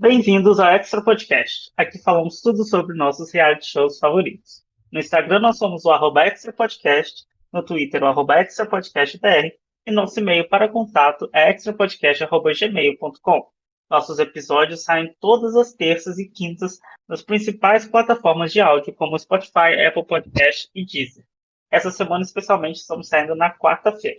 Bem-vindos ao Extra Podcast. Aqui falamos tudo sobre nossos reality shows favoritos. No Instagram nós somos o @Extra Podcast, no Twitter o @Extra Podcast BR e nosso e-mail para contato é extrapodcast@gmail.com. Nossos episódios saem todas as terças e quintas nas principais plataformas de áudio como Spotify, Apple Podcast e Deezer. Essa semana especialmente estamos saindo na quarta-feira.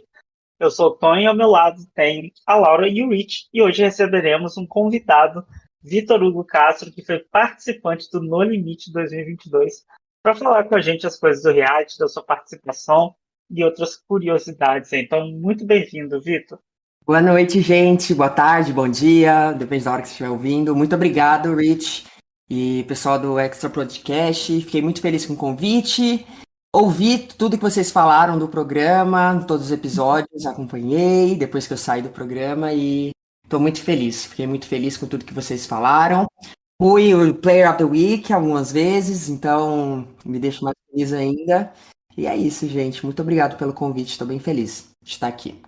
Eu sou o Tony e ao meu lado tem a Laura e o Rich e hoje receberemos um convidado, Vitor Hugo Castro, que foi participante do No Limite 2022, para falar com a gente as coisas do reality, da sua participação e outras curiosidades. Então, muito bem-vindo, Vitor. Boa noite, gente. Boa tarde, bom dia, depende da hora que você estiver ouvindo. Muito obrigado, Rich e pessoal do Extra Podcast. Fiquei muito feliz com o convite. Ouvi tudo que vocês falaram do programa, todos os episódios, acompanhei depois que eu saí do programa e estou muito feliz. Fiquei muito feliz com tudo que vocês falaram. Fui o Player of the Week algumas vezes, então me deixa mais feliz ainda. E é isso, gente. Muito obrigado pelo convite. Estou bem feliz de estar aqui.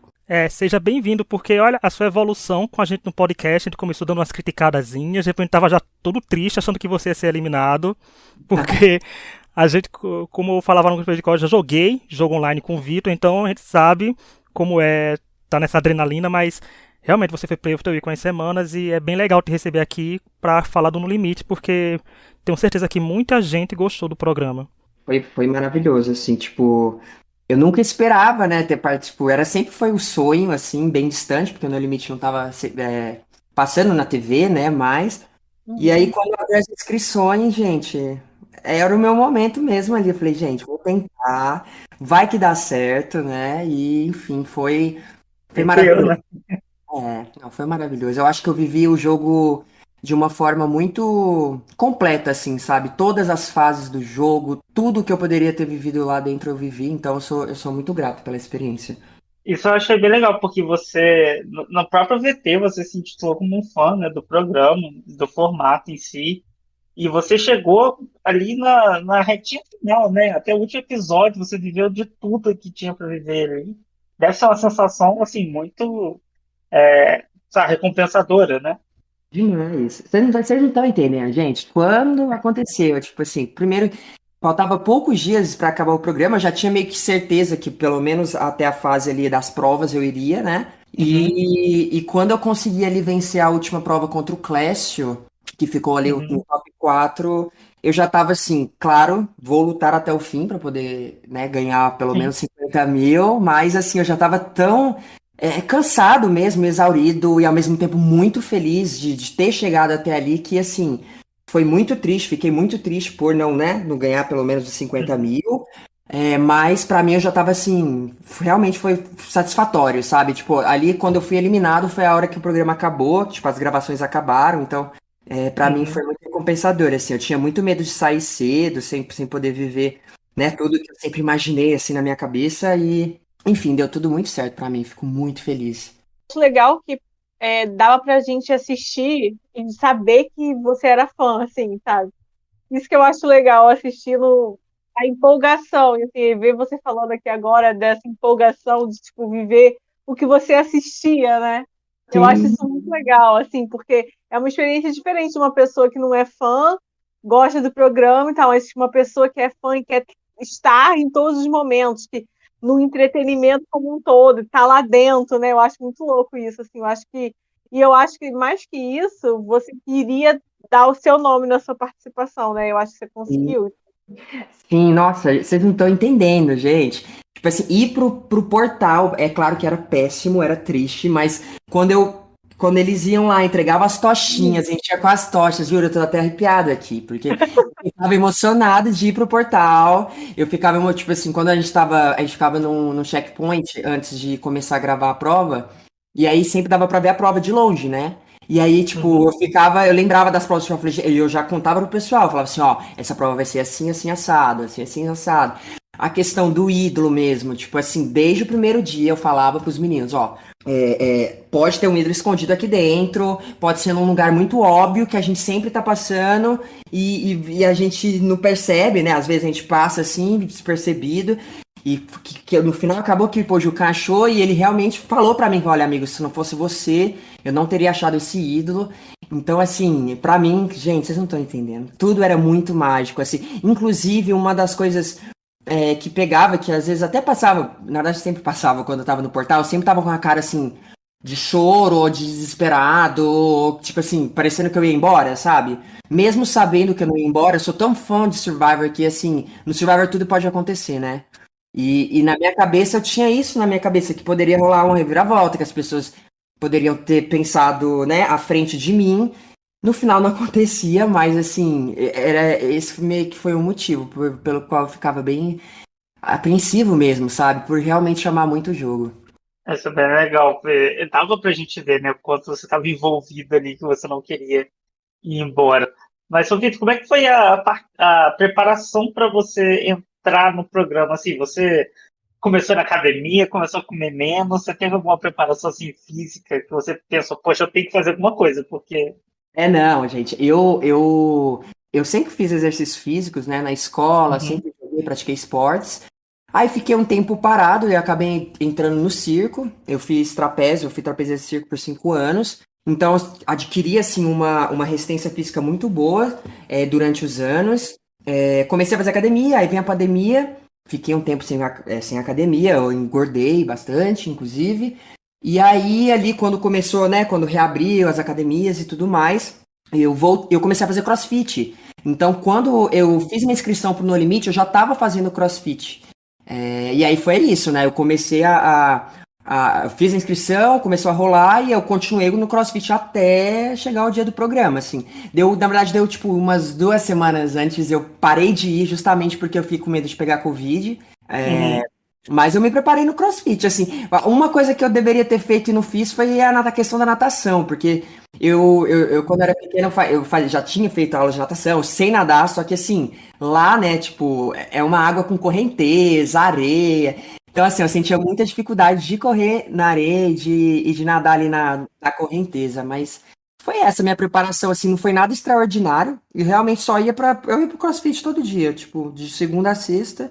Seja bem-vindo, porque olha a sua evolução com a gente no podcast. A gente começou dando umas criticadazinhas, de repente tava já todo triste, achando que você ia ser eliminado, porque a gente, como eu falava no podcast, já joguei jogo online com o Vitor, então a gente sabe como é tá nessa adrenalina, mas realmente você foi player of the week com as semanas e é bem legal te receber aqui pra falar do No Limite, porque tenho certeza que muita gente gostou do programa. Foi maravilhoso, assim, tipo, eu nunca esperava, né, ter participado, sempre foi um sonho, assim, bem distante, porque o No Limite não tava passando na TV, né, e aí quando eu abri as inscrições, gente, era o meu momento mesmo ali, eu falei, gente, vou tentar, vai que dá certo, né, e enfim, foi Tranquilo, maravilhoso. né? Não, foi maravilhoso. Eu acho que eu vivi o jogo de uma forma muito completa, assim, sabe? Todas as fases do jogo, tudo que eu poderia ter vivido lá dentro eu vivi, então eu sou muito grato pela experiência. Isso eu achei bem legal, porque você, no próprio VT, você se intitulou como um fã, né, do programa, do formato em si. E você chegou ali na retinha final, né? Até o último episódio, você viveu de tudo que tinha para viver ali. Deve ser uma sensação, assim, muito, sabe, recompensadora, né? Demais. Vocês não estão entendendo, gente. Quando aconteceu, tipo assim, primeiro, faltava poucos dias para acabar o programa, eu já tinha meio que certeza que pelo menos até a fase ali das provas eu iria, né? Uhum, E quando eu consegui ali vencer a última prova contra o Clécio, que ficou ali no uhum, top 4, eu já tava assim, claro, vou lutar até o fim para poder, né, ganhar pelo sim. menos 50 mil, mas assim, eu já tava tão cansado mesmo, exaurido e ao mesmo tempo muito feliz de ter chegado até ali, que assim, foi muito triste, fiquei muito triste por não, né, não ganhar pelo menos os 50 Uhum. mil, mas pra mim eu já tava assim, realmente foi satisfatório, sabe? Tipo, ali quando eu fui eliminado foi a hora que o programa acabou, tipo, as gravações acabaram, então para mim foi Uhum. muito recompensador, assim, eu tinha muito medo de sair cedo, sem poder viver, né, tudo que eu sempre imaginei, assim, na minha cabeça e, enfim, deu tudo muito certo pra mim, fico muito feliz. Acho legal que dava pra gente assistir e saber que você era fã, assim, sabe? Isso que eu acho legal, assistindo a empolgação, e assim, ver você falando aqui agora dessa empolgação de, tipo, viver o que você assistia, né? Eu acho Sim, isso muito legal, assim, porque é uma experiência diferente de uma pessoa que não é fã, gosta do programa e tal, mas uma pessoa que é fã e quer estar em todos os momentos, que no entretenimento como um todo, tá lá dentro, né? Eu acho muito louco isso, assim, eu acho que mais que isso, você queria dar o seu nome na sua participação, né? Eu acho que você sim. conseguiu. Sim, nossa, vocês não estão entendendo, gente. Tipo assim, ir pro portal, é claro que era péssimo, era triste, mas quando eles iam lá, entregavam as tochinhas, a gente ia com as tochas, juro, eu tô até arrepiado aqui, porque eu ficava emocionado de ir pro portal, eu ficava, tipo assim, quando a gente ficava num checkpoint antes de começar a gravar a prova, e aí sempre dava pra ver a prova de longe, né? E aí, tipo, Uhum. eu lembrava das provas que eu falei, eu já contava pro pessoal, eu falava assim, ó, essa prova vai ser assim, assim, assado, assim, assim, assado. A questão do ídolo mesmo, tipo assim, desde o primeiro dia eu falava pros meninos, ó, pode ter um ídolo escondido aqui dentro, pode ser num lugar muito óbvio que a gente sempre tá passando e a gente não percebe, né? Às vezes a gente passa assim, despercebido. E que no final acabou que o Pojuca achou e ele realmente falou pra mim, olha, amigo, se não fosse você, eu não teria achado esse ídolo. Então, assim, pra mim, gente, vocês não estão entendendo. Tudo era muito mágico, assim. Inclusive, uma das coisas que pegava, que às vezes até passava, na verdade sempre passava quando eu tava no portal, eu sempre tava com a cara, assim, de choro, ou de desesperado, ou, tipo assim, parecendo que eu ia embora, sabe? Mesmo sabendo que eu não ia embora, eu sou tão fã de Survivor que, assim, no Survivor tudo pode acontecer, né? E na minha cabeça, eu tinha isso na minha cabeça, que poderia rolar uma reviravolta, que as pessoas poderiam ter pensado, né, à frente de mim. No final não acontecia, mas assim, esse meio que foi o motivo pelo qual eu ficava bem apreensivo mesmo, sabe? Por realmente chamar muito o jogo. Essa é bem legal. Dava pra gente ver, né, o quanto você estava envolvido ali, que você não queria ir embora. Mas, ô Vitor, como é que foi a preparação para você entrar no programa? Assim, você começou na academia, começou a comer menos, você teve alguma preparação assim, física que você pensou, poxa, eu tenho que fazer alguma coisa, porque. Não, gente, eu sempre fiz exercícios físicos, né, na escola, Uhum. sempre joguei, pratiquei esportes. Aí fiquei um tempo parado e acabei entrando no circo. Eu fiz trapézio, eu fui trapezista de circo por 5 anos. Então, eu adquiri, assim, uma resistência física muito boa durante os anos. Comecei a fazer academia, aí vem a pandemia. Fiquei um tempo sem academia, eu engordei bastante, inclusive. E aí, ali, quando começou, né, quando reabriu as academias e tudo mais, eu comecei a fazer CrossFit. Então, quando eu fiz minha inscrição pro No Limite, eu já estava fazendo CrossFit. E aí foi isso, né? Eu comecei eu fiz a inscrição, começou a rolar e eu continuei no CrossFit até chegar o dia do programa, assim. Na verdade, deu tipo umas 2 semanas antes, eu parei de ir justamente porque eu fiquei com medo de pegar Covid. É, Uhum. mas eu me preparei no CrossFit, assim. Uma coisa que eu deveria ter feito e não fiz foi a questão da natação, porque eu quando era pequeno, já tinha feito aula de natação, sem nadar, só que assim, lá, né, tipo, é uma água com correnteza, areia. Então, assim, eu sentia muita dificuldade de correr na areia e de nadar ali na correnteza, mas foi essa minha preparação, assim, não foi nada extraordinário, e realmente eu ia pro CrossFit todo dia, tipo, de segunda a sexta,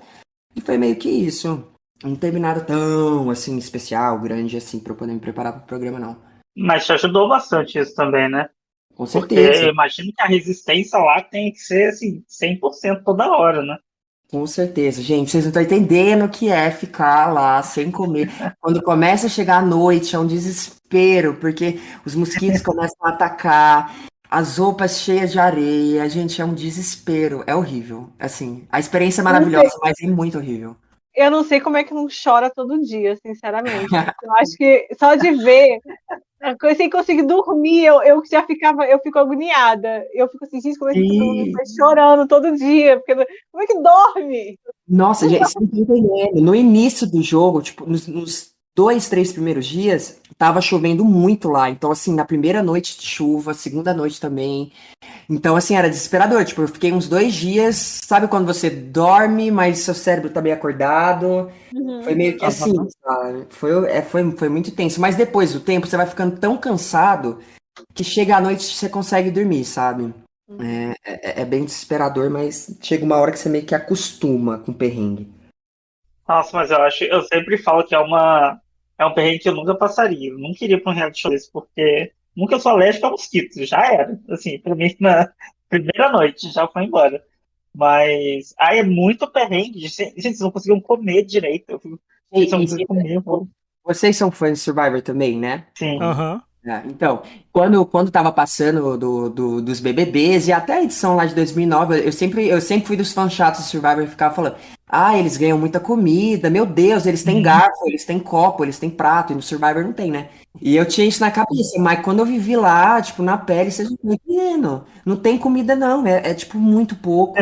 e foi meio que isso. Não teve nada tão, assim, especial, grande, assim, pra eu poder me preparar pro programa, não. Mas te ajudou bastante isso também, né? Com Porque eu certeza. imagino que a resistência lá tem que ser assim, 100% toda hora, né? Com certeza, gente, vocês não estão entendendo o que é ficar lá sem comer. Quando começa a chegar a noite, é um desespero, porque os mosquitos começam a atacar, as roupas cheias de areia, gente, é um desespero, é horrível. Assim, a experiência é Eu não sei, maravilhosa, mas é muito horrível. eu não sei como é que não chora todo dia, sinceramente. Eu acho que só de ver, sem conseguir dormir, eu já ficava, eu fico agoniada. Eu fico assim, gente, como é que todo mundo E, tá chorando todo dia? Porque, como é que dorme? nossa, gente, você não tá entendendo. No início do jogo, tipo, nos 2, 3 primeiros dias, tava chovendo muito lá. Então, assim, na primeira noite de chuva, segunda noite também. Então, assim, era desesperador. Tipo, eu fiquei uns 2 dias, sabe quando você dorme, mas seu cérebro tá meio acordado? Foi Uhum. meio que assim, Aham. sabe? Foi muito tenso. Mas depois do tempo, você vai ficando tão cansado que chega à noite você consegue dormir, sabe? É bem desesperador, mas chega uma hora que você meio que acostuma com o perrengue. Nossa, mas eu sempre falo que é um perrengue que eu nunca passaria. Eu não queria pra um reality show desse, porque nunca eu sou alérgico a mosquito, já era. Assim, pra mim, na primeira noite, já foi embora. Mas, aí é muito perrengue. Gente, vocês não conseguiam comer direito. Vocês não E conseguiam comer, pô. vocês são fãs de Survivor também, né? Sim. Aham. Então, quando tava passando dos BBBs e até a edição lá de 2009, eu sempre fui dos fãs chatos de Survivor e ficava falando: ah, eles ganham muita comida, meu Deus, eles têm Uhum. garfo, eles têm copo, eles têm prato, e no Survivor não tem, né? E eu tinha isso na cabeça, mas quando eu vivi lá, tipo, na pele, vocês não estão entendendo. Não tem comida, não, tipo muito pouco,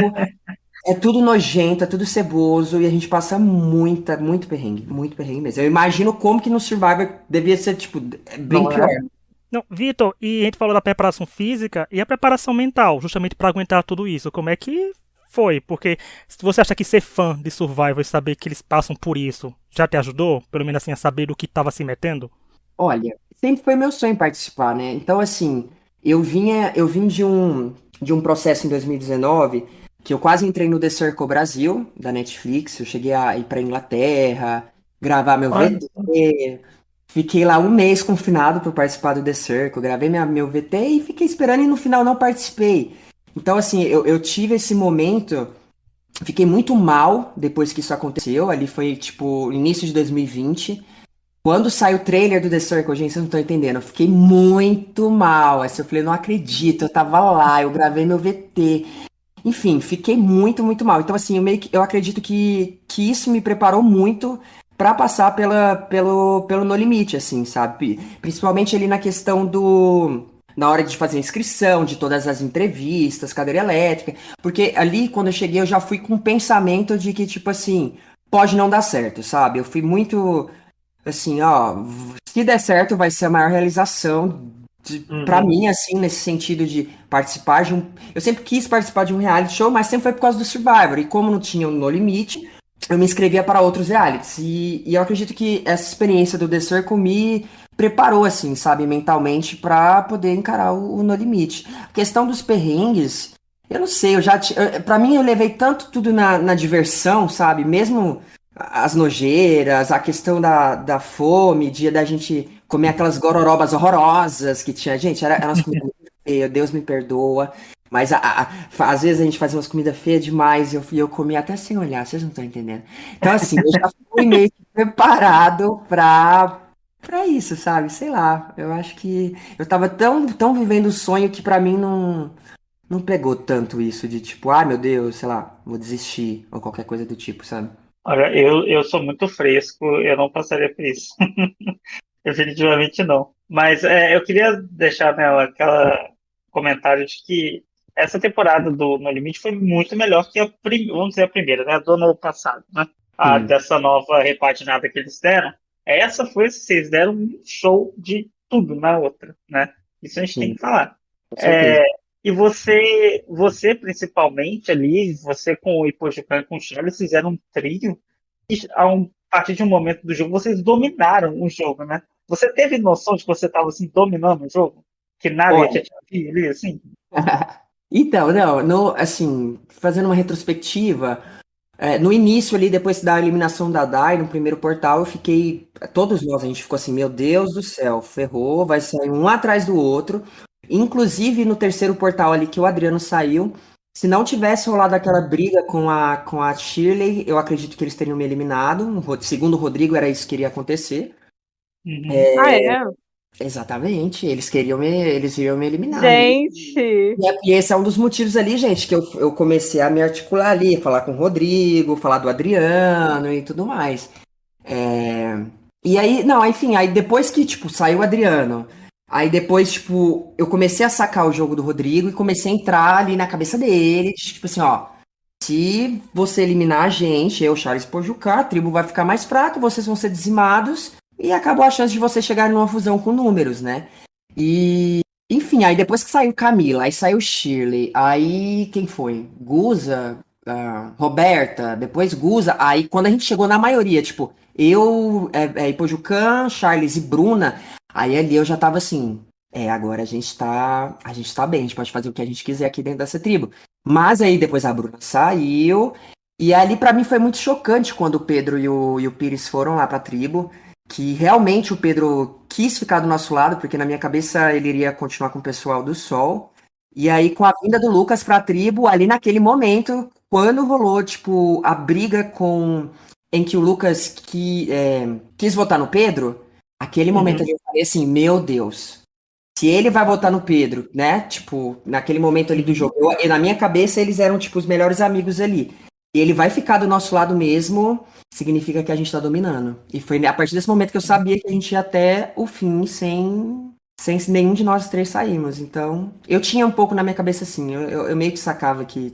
é tudo nojento, é tudo ceboso, e a gente passa muito muito perrengue mesmo. Eu imagino como que no Survivor devia ser, tipo, bem Não pior. é? Não, Vitor, e a gente falou da preparação física e a preparação mental, justamente para aguentar tudo isso. Como é que foi? Porque se você acha que ser fã de Survivor e saber que eles passam por isso já te ajudou, pelo menos assim, a saber do que estava se metendo? Olha, sempre foi meu sonho participar, né? Então, assim, eu vim de um processo em 2019 que eu quase entrei no The Circle Brasil, da Netflix. Eu cheguei a ir pra Inglaterra, gravar meu Olha, VT. Fiquei lá um mês confinado por participar do The Circle. Gravei meu VT e fiquei esperando e no final não participei. Então, assim, eu tive esse momento. Fiquei muito mal depois que isso aconteceu. Ali foi, tipo, início de 2020. Quando saiu o trailer do The Circle, gente, vocês não estão entendendo. Eu fiquei muito mal. Assim, eu falei, não acredito, eu tava lá, eu gravei meu VT. Enfim, fiquei muito, muito mal. Então, assim, eu acredito que isso me preparou muito pra passar pelo No Limite, assim, sabe? Principalmente ali na questão na hora de fazer a inscrição, de todas as entrevistas, cadeira elétrica. Porque ali, quando eu cheguei, eu já fui com o pensamento de que, tipo assim, pode não dar certo, sabe? Eu fui muito. Assim, ó, se der certo, vai ser a maior realização pra uhum. mim, assim, nesse sentido de participar de um. Eu sempre quis participar de um reality show, mas sempre foi por causa do Survivor. E como não tinha o No Limite, eu me inscrevia para outros realities. E eu acredito que essa experiência do The Circle me preparou, assim, sabe, mentalmente, pra poder encarar o No Limite. A questão dos perrengues, eu não sei, pra mim eu levei tanto tudo na diversão, sabe? Mesmo as nojeiras, a questão da fome, dia da gente comer aquelas gororobas horrorosas que tinha. Gente, eram umas comidas muito feias, Deus me perdoa. Mas às vezes a gente fazia umas comidas feias demais e eu comia até sem olhar, vocês não estão entendendo. Então, assim, eu já fui meio que preparado pra isso, sabe? Sei lá, eu acho que eu tava tão vivendo o sonho que pra mim não pegou tanto isso de tipo, ah, meu Deus, sei lá, vou desistir ou qualquer coisa do tipo, sabe? Olha, eu sou muito fresco, eu não passaria por isso. Definitivamente não. Mas eu queria deixar nela aquela comentário de que essa temporada do No Limite foi muito melhor que vamos dizer, a primeira, né? Do ano passado, né? A Sim. dessa nova repaginada que eles deram. Essa foi, vocês deram um show de tudo na outra, né? Isso a gente tem Sim, que falar. com certeza. É, e você principalmente ali, você com o Ipojucan e com o Charles fizeram um trio e a partir de um momento do jogo vocês dominaram o jogo, né? Você teve noção de que você estava assim, dominando o jogo? Que nada ia te Olha, atingir ali, assim? então, não, assim, fazendo uma retrospectiva, no início ali, depois da eliminação da Dai, no primeiro portal, todos nós, a gente ficou assim, meu Deus do céu, ferrou, vai sair um atrás do outro. Inclusive, no terceiro portal ali que o Adriano saiu, se não tivesse rolado aquela briga com a Shirley, eu acredito que eles teriam me eliminado. Segundo o Rodrigo, era isso que iria acontecer. Uhum. Ah, é? Exatamente, eles iriam me eliminar. Gente, E esse é um dos motivos ali, gente, que eu comecei a me articular ali, falar com o Rodrigo, falar do Adriano e tudo mais. É, E aí, não, enfim, aí depois que, tipo, saiu o Adriano, aí depois, tipo, eu comecei a sacar o jogo do Rodrigo e comecei a entrar ali na cabeça dele, tipo assim, ó, se você eliminar a gente, eu, Charles Pojucá, a tribo vai ficar mais fraca, vocês vão ser dizimados e acabou a chance de você chegar numa fusão com números, né? E, enfim, aí depois que saiu Camila, aí saiu Shirley, aí quem foi? Guza, Roberta, depois Guza, aí quando a gente chegou na maioria, tipo, eu, Ipojucan, Charles e Bruna, aí ali eu já tava assim, agora a gente tá bem, a gente pode fazer o que a gente quiser aqui dentro dessa tribo. Mas aí depois a Bruna saiu, e ali pra mim foi muito chocante quando o Pedro e o Pires foram lá pra tribo, que realmente o Pedro quis ficar do nosso lado, porque na minha cabeça ele iria continuar com o pessoal do Sol. E aí, com a vinda do Lucas pra tribo, ali naquele momento, quando rolou, tipo, a briga em que o Lucas quis votar no Pedro, aquele momento Uhum. ali eu falei assim, meu Deus, se ele vai votar no Pedro, né? Tipo, naquele momento ali do Uhum. jogo, na minha cabeça eles eram, tipo, os melhores amigos ali. E ele vai ficar do nosso lado mesmo, significa que a gente tá dominando. E foi a partir desse momento que eu sabia que a gente ia até o fim sem nenhum de nós três sairmos. Então, eu tinha um pouco na minha cabeça assim, eu meio que sacava que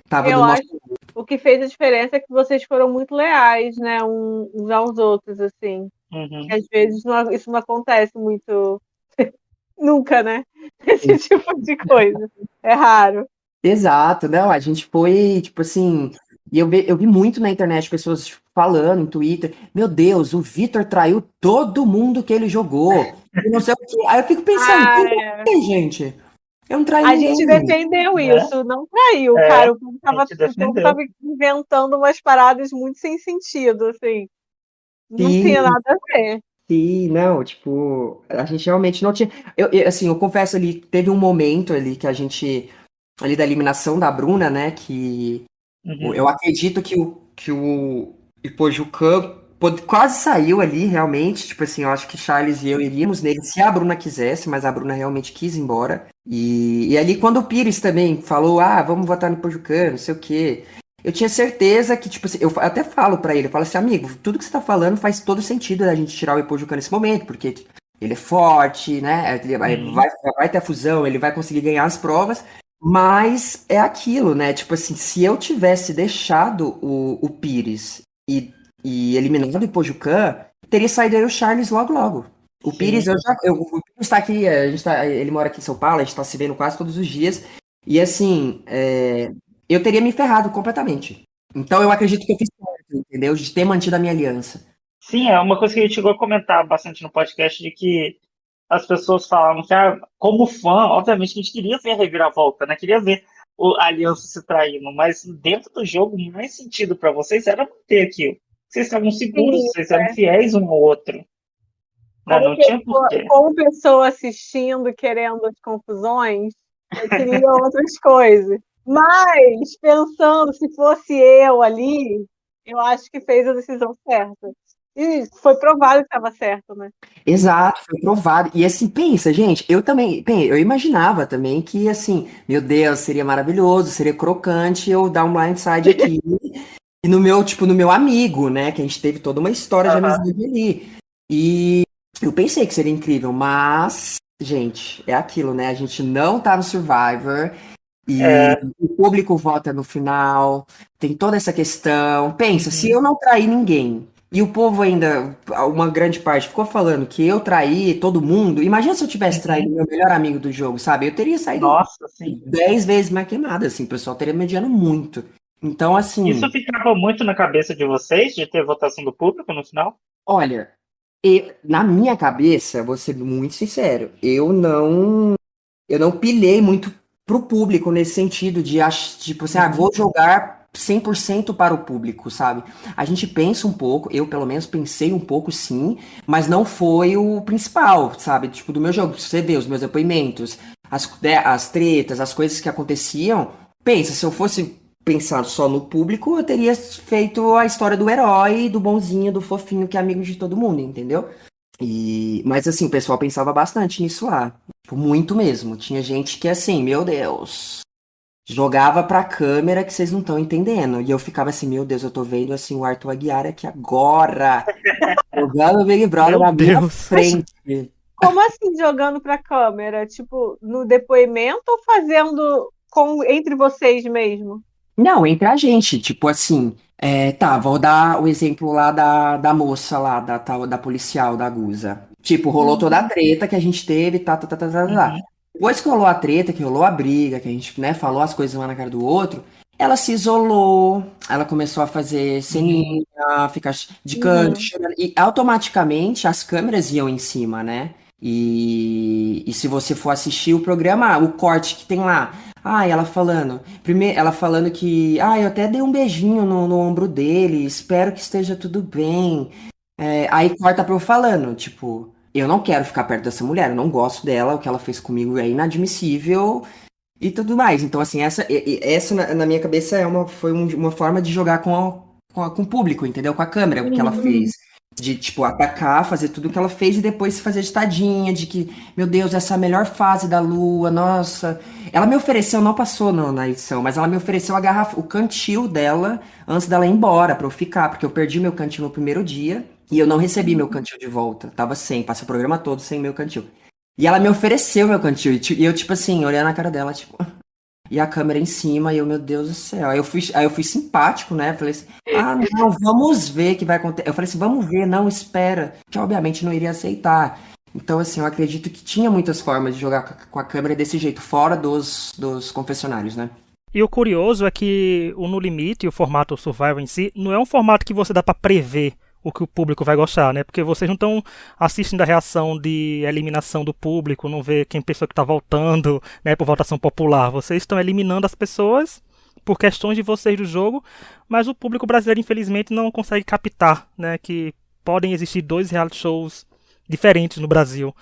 tava do eu nosso. acho que o que fez a diferença é que vocês foram muito leais, né, uns aos outros, assim. Uhum. Às vezes isso não acontece muito, nunca, né? Esse tipo de coisa. É raro. Exato, não, a gente foi, tipo assim, e eu vi muito na internet pessoas tipo, falando em Twitter, meu Deus, o Vitor traiu todo mundo que ele jogou, e não sei o quê. Aí eu fico pensando, Ah, por é. quê, gente? Eu não traí A ninguém. gente defendeu né? isso, não traiu, É, cara. O a povo gente defendeu. tava inventando umas paradas muito sem sentido, assim. Não Sim, tinha nada a ver. sim, não, tipo, a gente realmente não tinha. Assim, eu confesso ali, teve um momento ali que a gente, ali da eliminação da Bruna, né, que eu Uhum. acredito que o Ipojucan quase saiu ali, realmente. Tipo assim, eu acho que Charles e eu iríamos nele se a Bruna quisesse, mas a Bruna realmente quis ir embora. E ali, quando o Pires também falou, vamos votar no Ipojucan, não sei o quê. Eu tinha certeza que, tipo assim, eu até falo pra ele, eu falo assim, amigo, tudo que você tá falando faz todo sentido da gente tirar o Ipojucan nesse momento, porque ele é forte, né? Ele Uhum. vai ter a fusão, ele vai conseguir ganhar as provas. Mas é aquilo, né? Tipo assim, se eu tivesse deixado o Pires e eliminado o Ipojucan, teria saído aí o Charles logo logo. O Pires, Sim. o Pires tá aqui, ele mora aqui em São Paulo, a gente tá se vendo quase todos os dias. E assim, eu teria me ferrado completamente. Então eu acredito que eu fiz certo, entendeu? De ter mantido a minha aliança. Sim, é uma coisa que a gente chegou a comentar bastante no podcast, de que as pessoas falavam que, como fã, obviamente que a gente queria ver a reviravolta, né? Queria ver a aliança se traindo, mas dentro do jogo, o mais sentido para vocês era manter aquilo. Vocês estavam seguros, Sim, vocês eram fiéis um ao outro, né? como, Não tinha porquê. como pessoa assistindo, querendo as confusões, eu queria outras coisas. Mas, pensando, se fosse eu ali, eu acho que fez a decisão certa. E foi provado que estava certo, né? Exato, foi provado. E assim, pensa, gente, eu também, eu imaginava também que, assim, meu Deus, seria maravilhoso, seria crocante eu dar um blindside aqui. E no meu, tipo, no meu amigo, né, que a gente teve toda uma história de Aham. amizade ali. E eu pensei que seria incrível, mas, gente, é aquilo, né, a gente não tá no Survivor e É, o público vota no final, tem toda essa questão. Pensa, se uhum, eu não trair ninguém e o povo ainda, uma grande parte, ficou falando que eu traí todo mundo, imagina se eu tivesse traído uhum. meu melhor amigo do jogo, sabe? Eu teria saído Nossa, sim. 10 vezes mais queimado, assim, o pessoal teria me odiando muito. Então, Isso assim, ficava muito na cabeça de vocês, de ter votação do público no final? olha, na minha cabeça, vou ser muito sincero, eu não pilhei muito pro público nesse sentido de, tipo assim, Uhum. vou jogar 100% para o público, sabe? A gente pensa um pouco, eu pelo menos pensei um pouco sim, mas não foi o principal, sabe? Tipo, do meu jogo, se você vê os meus depoimentos, as tretas, as coisas que aconteciam, pensa, se eu fosse pensar só no público, eu teria feito a história do herói, do bonzinho, do fofinho que é amigo de todo mundo, entendeu? Mas assim, o pessoal pensava bastante nisso lá. Tipo, muito mesmo. Tinha gente que assim, meu Deus, jogava pra câmera que vocês não estão entendendo. E eu ficava assim, meu Deus, eu tô vendo assim o Arthur Aguiar aqui agora, jogando o Big Brother Meu na minha Deus. frente. Como assim jogando para a câmera? Tipo, no depoimento ou fazendo entre vocês mesmo? Não, entre a gente, tipo assim, tá, vou dar o exemplo lá da moça lá, da policial, da Guza. Tipo, rolou toda a Uhum, treta que a gente teve, tá. Uhum. Depois que rolou a treta, que rolou a briga, que a gente, né, falou as coisas uma na cara do outro, ela se isolou, ela começou a fazer ceninha, Uhum. ficar de canto, uhum. chorando, e automaticamente as câmeras iam em cima, né? E se você for assistir o programa, o corte que tem lá, ela falando, primeiro, ela falando que, eu até dei um beijinho no ombro dele, espero que esteja tudo bem. Aí corta pra eu falando, tipo, eu não quero ficar perto dessa mulher, eu não gosto dela, o que ela fez comigo é inadmissível e tudo mais. Então, assim, essa na minha cabeça foi uma forma de jogar com o público, entendeu? Com a câmera, o que ela fez. Uhum. De, tipo, atacar, fazer tudo o que ela fez e depois se fazer de tadinha, de que, meu Deus, essa é a melhor fase da lua, nossa. Ela me ofereceu, não passou na edição, mas ela me ofereceu o cantil dela antes dela ir embora, pra eu ficar, porque eu perdi meu cantil no primeiro dia e eu não recebi meu cantil de volta. Tava sem, passei o programa todo sem meu cantil. E ela me ofereceu meu cantil, e eu, tipo assim, olhando na cara dela, tipo, e a câmera em cima, e eu, meu Deus do céu. Aí eu fui simpático, né? Falei assim, não, vamos ver o que vai acontecer. Eu falei assim, vamos ver, não, espera. Que obviamente não iria aceitar. Então, assim, eu acredito que tinha muitas formas de jogar com a câmera desse jeito, fora dos confessionários, né? E o curioso é que o No Limite, o formato Survival em si, não é um formato que você dá pra prever o que o público vai gostar, né? Porque vocês não estão assistindo a reação de eliminação do público, não vê quem pessoa que tá voltando, né, por votação popular. Vocês estão eliminando as pessoas por questões de vocês do jogo, mas o público brasileiro, infelizmente, não consegue captar, né, que podem existir dois reality shows diferentes no Brasil.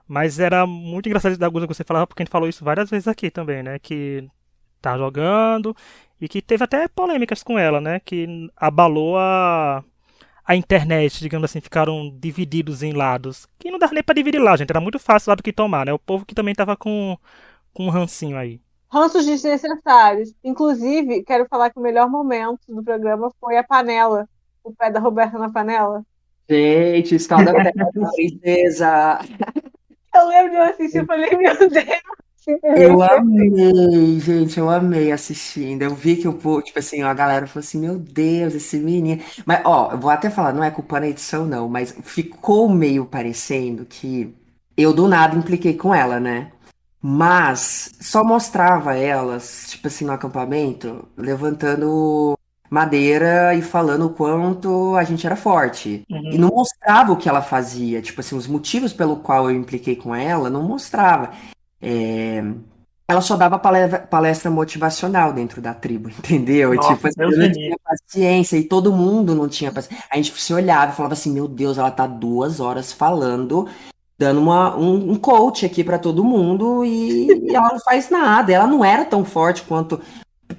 Mas era muito engraçado da coisa que você falava, porque a gente falou isso várias vezes aqui também, né? Que tá jogando e que teve até polêmicas com ela, né? Que abalou a internet, digamos assim, ficaram divididos em lados. Que não dava nem pra dividir lá, gente. Era muito fácil lá do que tomar, né? O povo que também tava com um rancinho aí. Ranços desnecessários. Inclusive, quero falar que o melhor momento do programa foi a panela. O pé da Roberta na panela. Gente, escalda pé, princesa. Eu lembro de eu assistir e falei, meu Deus, Eu simplesmente amei, gente, eu amei assistindo. Eu vi que o povo, tipo assim, a galera falou assim, meu Deus, esse menino. Mas, ó, eu vou até falar, não é culpa da edição, não, mas ficou meio parecendo que eu do nada impliquei com ela, né? Mas só mostrava elas, tipo assim, no acampamento, levantando madeira e falando o quanto a gente era forte. E Uhum. não mostrava o que ela fazia. Tipo assim, os motivos pelo qual eu impliquei com ela, não mostrava. É, ela só dava palestra motivacional dentro da tribo, entendeu? Tipo Nossa, assim, Deus eu me não livre. tinha paciência e todo mundo não tinha paciência. A gente se olhava e falava assim, meu Deus, ela tá 2 horas falando, dando um coach aqui pra todo mundo e ela não faz nada. Ela não era tão forte quanto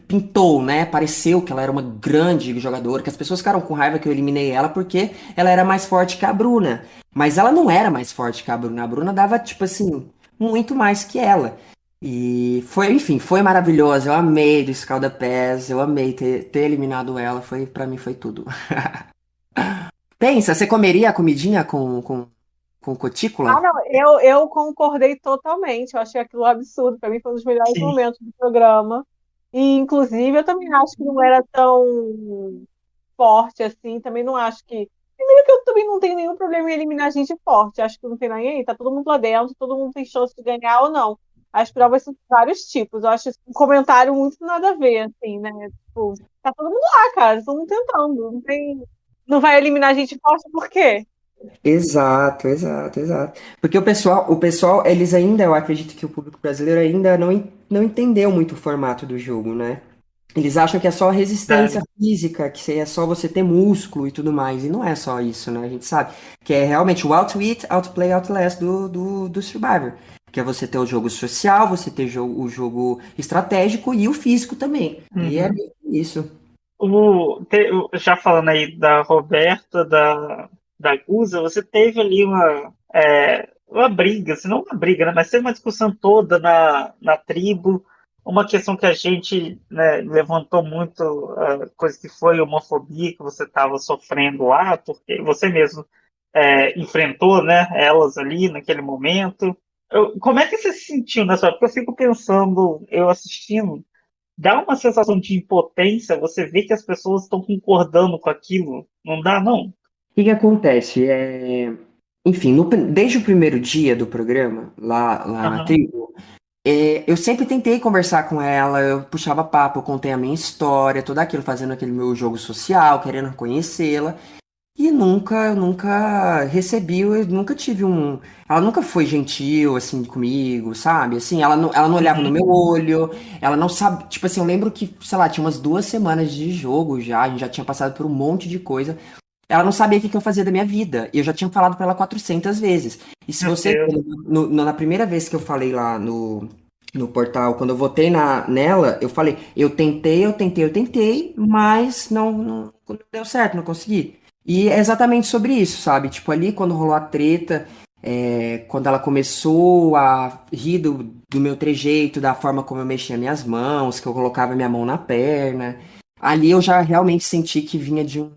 pintou, né? Pareceu que ela era uma grande jogadora, que as pessoas ficaram com raiva que eu eliminei ela porque ela era mais forte que a Bruna. Mas ela não era mais forte que a Bruna. A Bruna dava, tipo assim, muito mais que ela. E foi, enfim, foi maravilhoso. Eu amei do Scalda-Pés, eu amei ter eliminado ela. Foi, para mim foi tudo. Pensa, você comeria a comidinha com Ah, cutícula? não, eu concordei totalmente. Eu achei aquilo um absurdo. Para mim, foi um dos melhores Sim. momentos do programa. E, inclusive, eu também acho que não era tão forte assim. Também não acho que. Primeiro que eu também não tenho nenhum problema em eliminar gente forte. Acho que não tem ninguém aí. Tá todo mundo lá dentro, todo mundo tem chance de ganhar ou não. As provas são de vários tipos. Eu acho isso um comentário muito nada a ver, assim, né? Tipo, tá todo mundo lá, cara. Todo mundo tentando. Não tem. Não vai eliminar gente forte por quê? Exato, exato, exato. Porque o pessoal, eles ainda, eu acredito que o público brasileiro ainda não entendeu muito o formato do jogo, né? Eles acham que é só resistência Sério. física, que é só você ter músculo e tudo mais. E não é só isso, né? A gente sabe que é realmente o outwit, outplay, outlast do Survivor. Que é você ter o jogo social, você ter o jogo estratégico e o físico também. E é Uhum. isso. Já falando aí da Roberta, da Guza, você teve ali uma briga, se não uma briga, né, mas teve uma discussão toda na tribo, uma questão que a gente, né, levantou muito, coisa que foi homofobia que você estava sofrendo lá, porque você mesmo enfrentou, né, elas ali naquele momento. Como é que você se sentiu nessa época? Eu fico pensando, eu assistindo, dá uma sensação de impotência, você vê que as pessoas estão concordando com aquilo. Não dá, não? O que que acontece? Enfim, desde o primeiro dia do programa, lá na Aham. tribo, eu sempre tentei conversar com ela, eu puxava papo, eu contei a minha história, tudo aquilo, fazendo aquele meu jogo social, querendo conhecê-la. E eu nunca recebi, eu nunca tive um. Ela nunca foi gentil, assim, comigo, sabe? Assim, ela não olhava no Uhum. meu olho, ela não sabe. Tipo assim, eu lembro que, sei lá, tinha umas 2 semanas de jogo já, a gente já tinha passado por um monte de coisa. Ela não sabia o que que eu fazia da minha vida. E eu já tinha falado pra ela 400 vezes. E se Meu você Deus. ver, na primeira vez que eu falei lá no portal, quando eu votei nela, eu falei, eu tentei, mas não deu certo, não consegui. E é exatamente sobre isso, sabe? Tipo, ali quando rolou a treta, quando ela começou a rir do meu trejeito, da forma como eu mexia minhas mãos, que eu colocava minha mão na perna, ali eu já realmente senti que vinha de uma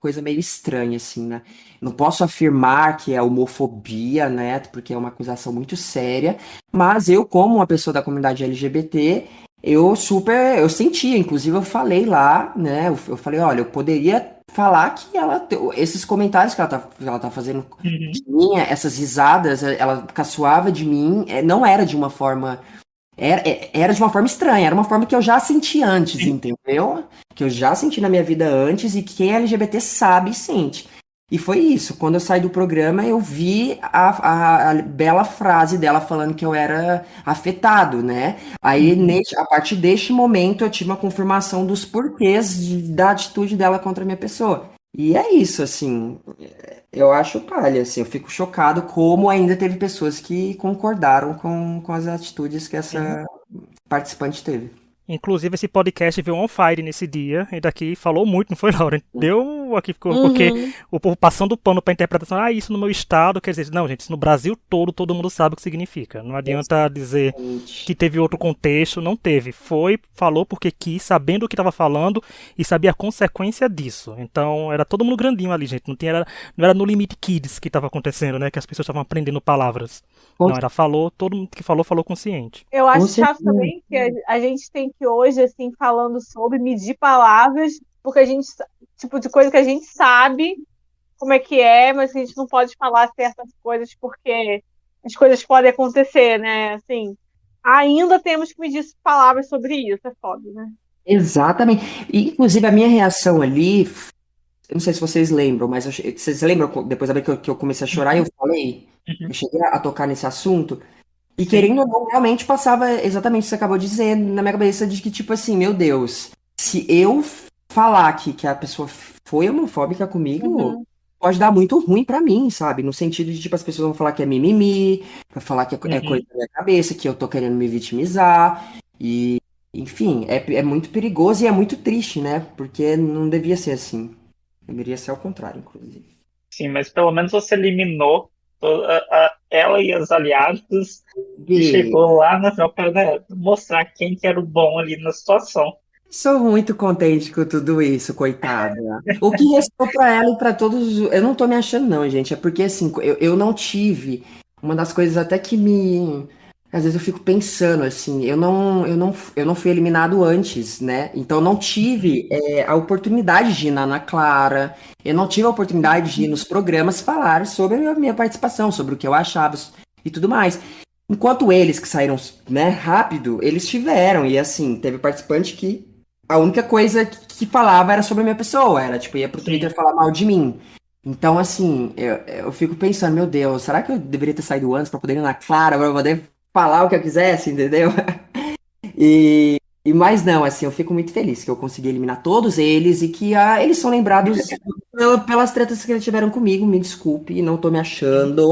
coisa meio estranha, assim, né? Não posso afirmar que é homofobia, né? Porque é uma acusação muito séria, mas eu, como uma pessoa da comunidade LGBT, eu sentia, inclusive eu falei lá, né? Eu falei, olha, eu poderia falar que esses comentários que ela tá fazendo Uhum. de mim, essas risadas, ela caçoava de mim, não era de uma forma era de uma forma estranha, era uma forma que eu já senti antes, Sim. entendeu? Que eu já senti na minha vida antes e que quem é LGBT sabe e sente. E foi isso. Quando eu saí do programa, eu vi a bela frase dela falando que eu era afetado, né? Aí, a partir deste momento, eu tive uma confirmação dos porquês da atitude dela contra a minha pessoa. E é isso, assim. Eu acho palha, assim. Eu fico chocado como ainda teve pessoas que concordaram com as atitudes que essa participante teve. Inclusive, esse podcast veio on fire nesse dia, e daqui falou muito, não foi, Laura? Deu aqui, ficou, porque Uhum. o povo passando pano pra interpretação, isso no meu estado, quer dizer, não, gente, isso no Brasil todo mundo sabe o que significa. Não adianta dizer que teve outro contexto, não teve. Foi, falou porque quis, sabendo o que estava falando e sabia a consequência disso. Então, era todo mundo grandinho ali, gente. Não era no limite kids que estava acontecendo, né? Que as pessoas estavam aprendendo palavras. Não, era falou, todo mundo que falou consciente. Eu Com acho chato certeza. também que a gente tem que hoje, assim, falando sobre medir palavras, porque a gente, tipo, de coisa que a gente sabe como é que é, mas a gente não pode falar certas coisas porque as coisas podem acontecer, né? Assim, ainda temos que medir palavras sobre isso, é foda, né? Exatamente. E, inclusive, a minha reação ali, eu não sei se vocês lembram, mas vocês lembram depois da vez que eu comecei a chorar, eu falei, eu cheguei a tocar nesse assunto, e Sim. querendo ou não, realmente passava exatamente o que você acabou de dizer na minha cabeça, de que, tipo assim, meu Deus, se eu falar que a pessoa foi homofóbica comigo, Uhum. pode dar muito ruim pra mim, sabe? No sentido de, tipo, as pessoas vão falar que é mimimi, vai falar que é coisa Uhum. da minha cabeça, que eu tô querendo me vitimizar, e, enfim, é muito perigoso e é muito triste, né? Porque não devia ser assim. Deveria ser ao contrário, inclusive. Sim, mas pelo menos você eliminou ela e as aliadas e E chegou lá na final para, né, mostrar quem que era o bom ali na situação. sou muito contente com tudo isso, coitada. O que restou pra ela e pra todos. Eu não tô me achando, não, gente. É porque, assim, eu não tive. Uma das coisas até que me. Às vezes eu fico pensando, assim, eu não fui eliminado antes, né? Então eu não tive a oportunidade de ir na Ana Clara, eu não tive a oportunidade de ir nos programas falar sobre a minha participação, sobre o que eu achava e tudo mais. Enquanto eles que saíram, né, rápido, eles tiveram, e assim, teve participante que a única coisa que falava era sobre a minha pessoa, era tipo, ia pro Sim. Twitter falar mal de mim. Então, assim, eu fico pensando, meu Deus, será que eu deveria ter saído antes pra poder ir na Clara, pra poder falar o que eu quisesse, entendeu? E mais não, assim, eu fico muito feliz que eu consegui eliminar todos eles e que eles são lembrados pelas tretas que eles tiveram comigo, me desculpe, não tô me achando,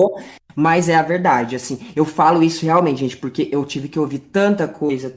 mas é a verdade, assim, eu falo isso realmente, gente, porque eu tive que ouvir tanta coisa,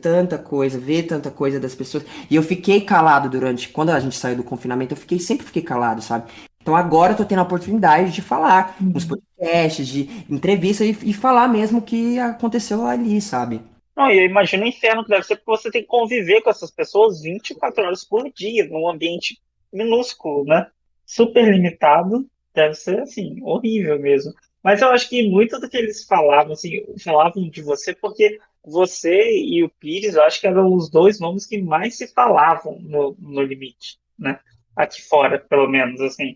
ver tanta coisa das pessoas, e eu fiquei calado quando a gente saiu do confinamento, sempre fiquei calado, sabe? Então agora eu tô tendo a oportunidade de falar nos Uhum. podcasts, de entrevista e falar mesmo o que aconteceu ali, sabe? Não, e eu imagino o inferno que deve ser porque você tem que conviver com essas pessoas 24 horas por dia, num ambiente minúsculo, né? Super limitado. Deve ser, assim, horrível mesmo. Mas eu acho que muito do que eles falavam, assim, falavam de você porque você e o Pires, eu acho que eram os dois nomes que mais se falavam no limite, né? Aqui fora, pelo menos, assim.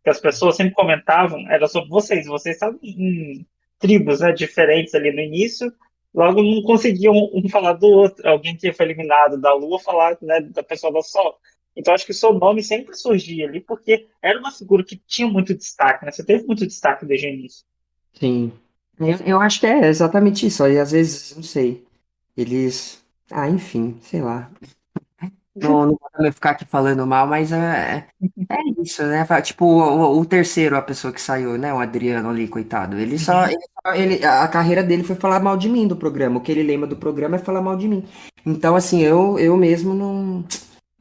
Que as pessoas sempre comentavam era sobre vocês. Vocês estavam em tribos, né, diferentes ali no início, logo não conseguiam um falar do outro. Alguém que foi eliminado da Lua falar, né, da pessoa do Sol. Então acho que o seu nome sempre surgia ali, porque era uma figura que tinha muito destaque, né? Você teve muito destaque desde o início. Sim. Eu acho que é exatamente isso. E às vezes, não sei, eles. Enfim, sei lá. Não vou também ficar aqui falando mal, mas é isso, né? Tipo, o terceiro, a pessoa que saiu, né? O Adriano ali, coitado. Uhum. A carreira dele foi falar mal de mim do programa. O que ele lembra do programa é falar mal de mim. Então, assim, eu mesmo não.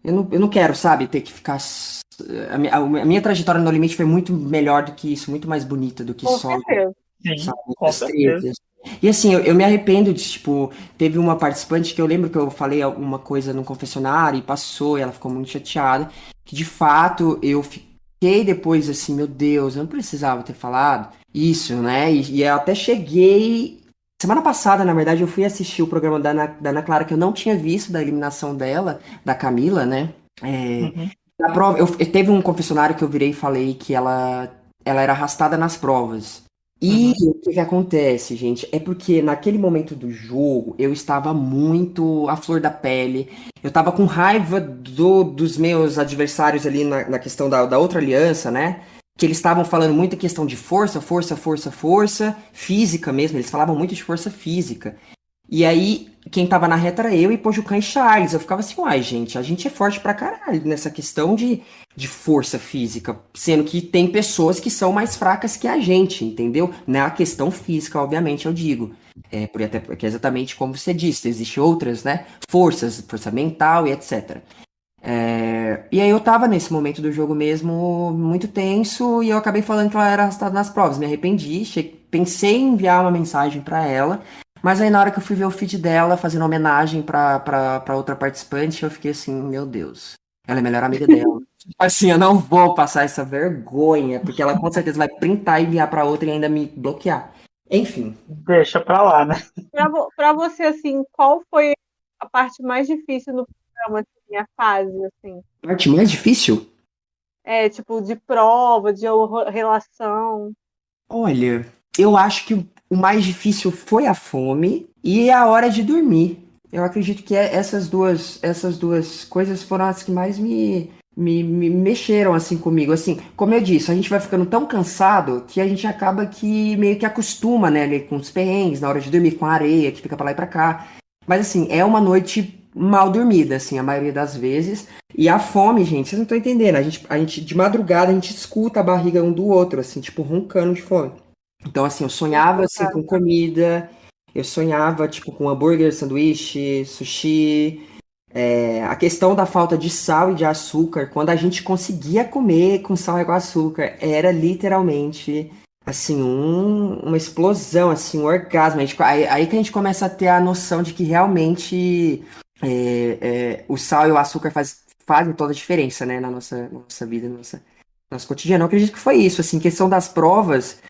Eu não quero, sabe, ter que ficar. A minha trajetória no Limite foi muito melhor do que isso, muito mais bonita do que Com só, certeza. Sim, sabe, com muitas certeza. tretas. E assim, eu me arrependo de, tipo, teve uma participante que eu lembro que eu falei alguma coisa no confessionário e passou, e ela ficou muito chateada, que de fato eu fiquei depois assim, meu Deus, eu não precisava ter falado isso, né? E eu até cheguei. Semana passada, na verdade, eu fui assistir o programa da Ana Clara, que eu não tinha visto, da eliminação dela, da Camila, né? É, Uhum. na prova, teve um confessionário que eu virei e falei que ela era arrastada nas provas. E Uhum. o que que acontece, gente? É porque naquele momento do jogo eu estava muito à flor da pele. Eu estava com raiva dos meus adversários ali na questão da outra aliança, né? que eles estavam falando muito em questão de força, força, força, força, física mesmo, eles falavam muito de força física. E aí, quem tava na reta era eu e Pojucan e Charles. Eu ficava assim, uai, gente, a gente é forte pra caralho nessa questão de força física. Sendo que tem pessoas que são mais fracas que a gente, entendeu? Na questão física, obviamente, eu digo. Até porque é exatamente como você disse, existem outras, né? Forças, força mental e etc. E aí eu tava nesse momento do jogo mesmo, muito tenso, e eu acabei falando que ela era arrastada nas provas. Me arrependi, pensei em enviar uma mensagem pra ela, mas aí na hora que eu fui ver o feed dela, fazendo homenagem pra outra participante, eu fiquei assim, meu Deus, ela é a melhor amiga dela. Assim, eu não vou passar essa vergonha, porque ela com certeza vai printar e enviar pra outra e ainda me bloquear. Enfim. Deixa pra lá, né? Pra você, assim, qual foi a parte mais difícil no programa, assim, a fase, assim? A parte mais difícil? Tipo, de prova, de relação. Olha, eu acho que o mais difícil foi a fome e a hora de dormir. Eu acredito que essas duas coisas foram as que mais me mexeram assim comigo. Assim, como eu disse, a gente vai ficando tão cansado que a gente acaba que meio que acostuma, né, ali com os perrengues, na hora de dormir, com a areia que fica pra lá e pra cá. Mas assim, é uma noite mal dormida, assim, a maioria das vezes. E a fome, gente, vocês não estão entendendo. A gente, de madrugada, a gente escuta a barriga um do outro, assim, tipo, roncando de fome. Então, assim, eu sonhava, assim, com comida. Eu sonhava, tipo, com hambúrguer, sanduíche, sushi. A questão da falta de sal e de açúcar, quando a gente conseguia comer com sal e com açúcar, era literalmente, assim, uma explosão, assim, um orgasmo. Aí que a gente começa a ter a noção de que realmente o sal e o açúcar fazem toda a diferença, né, na nossa vida, no nosso cotidiano. Eu acredito que foi isso, assim, questão das provas,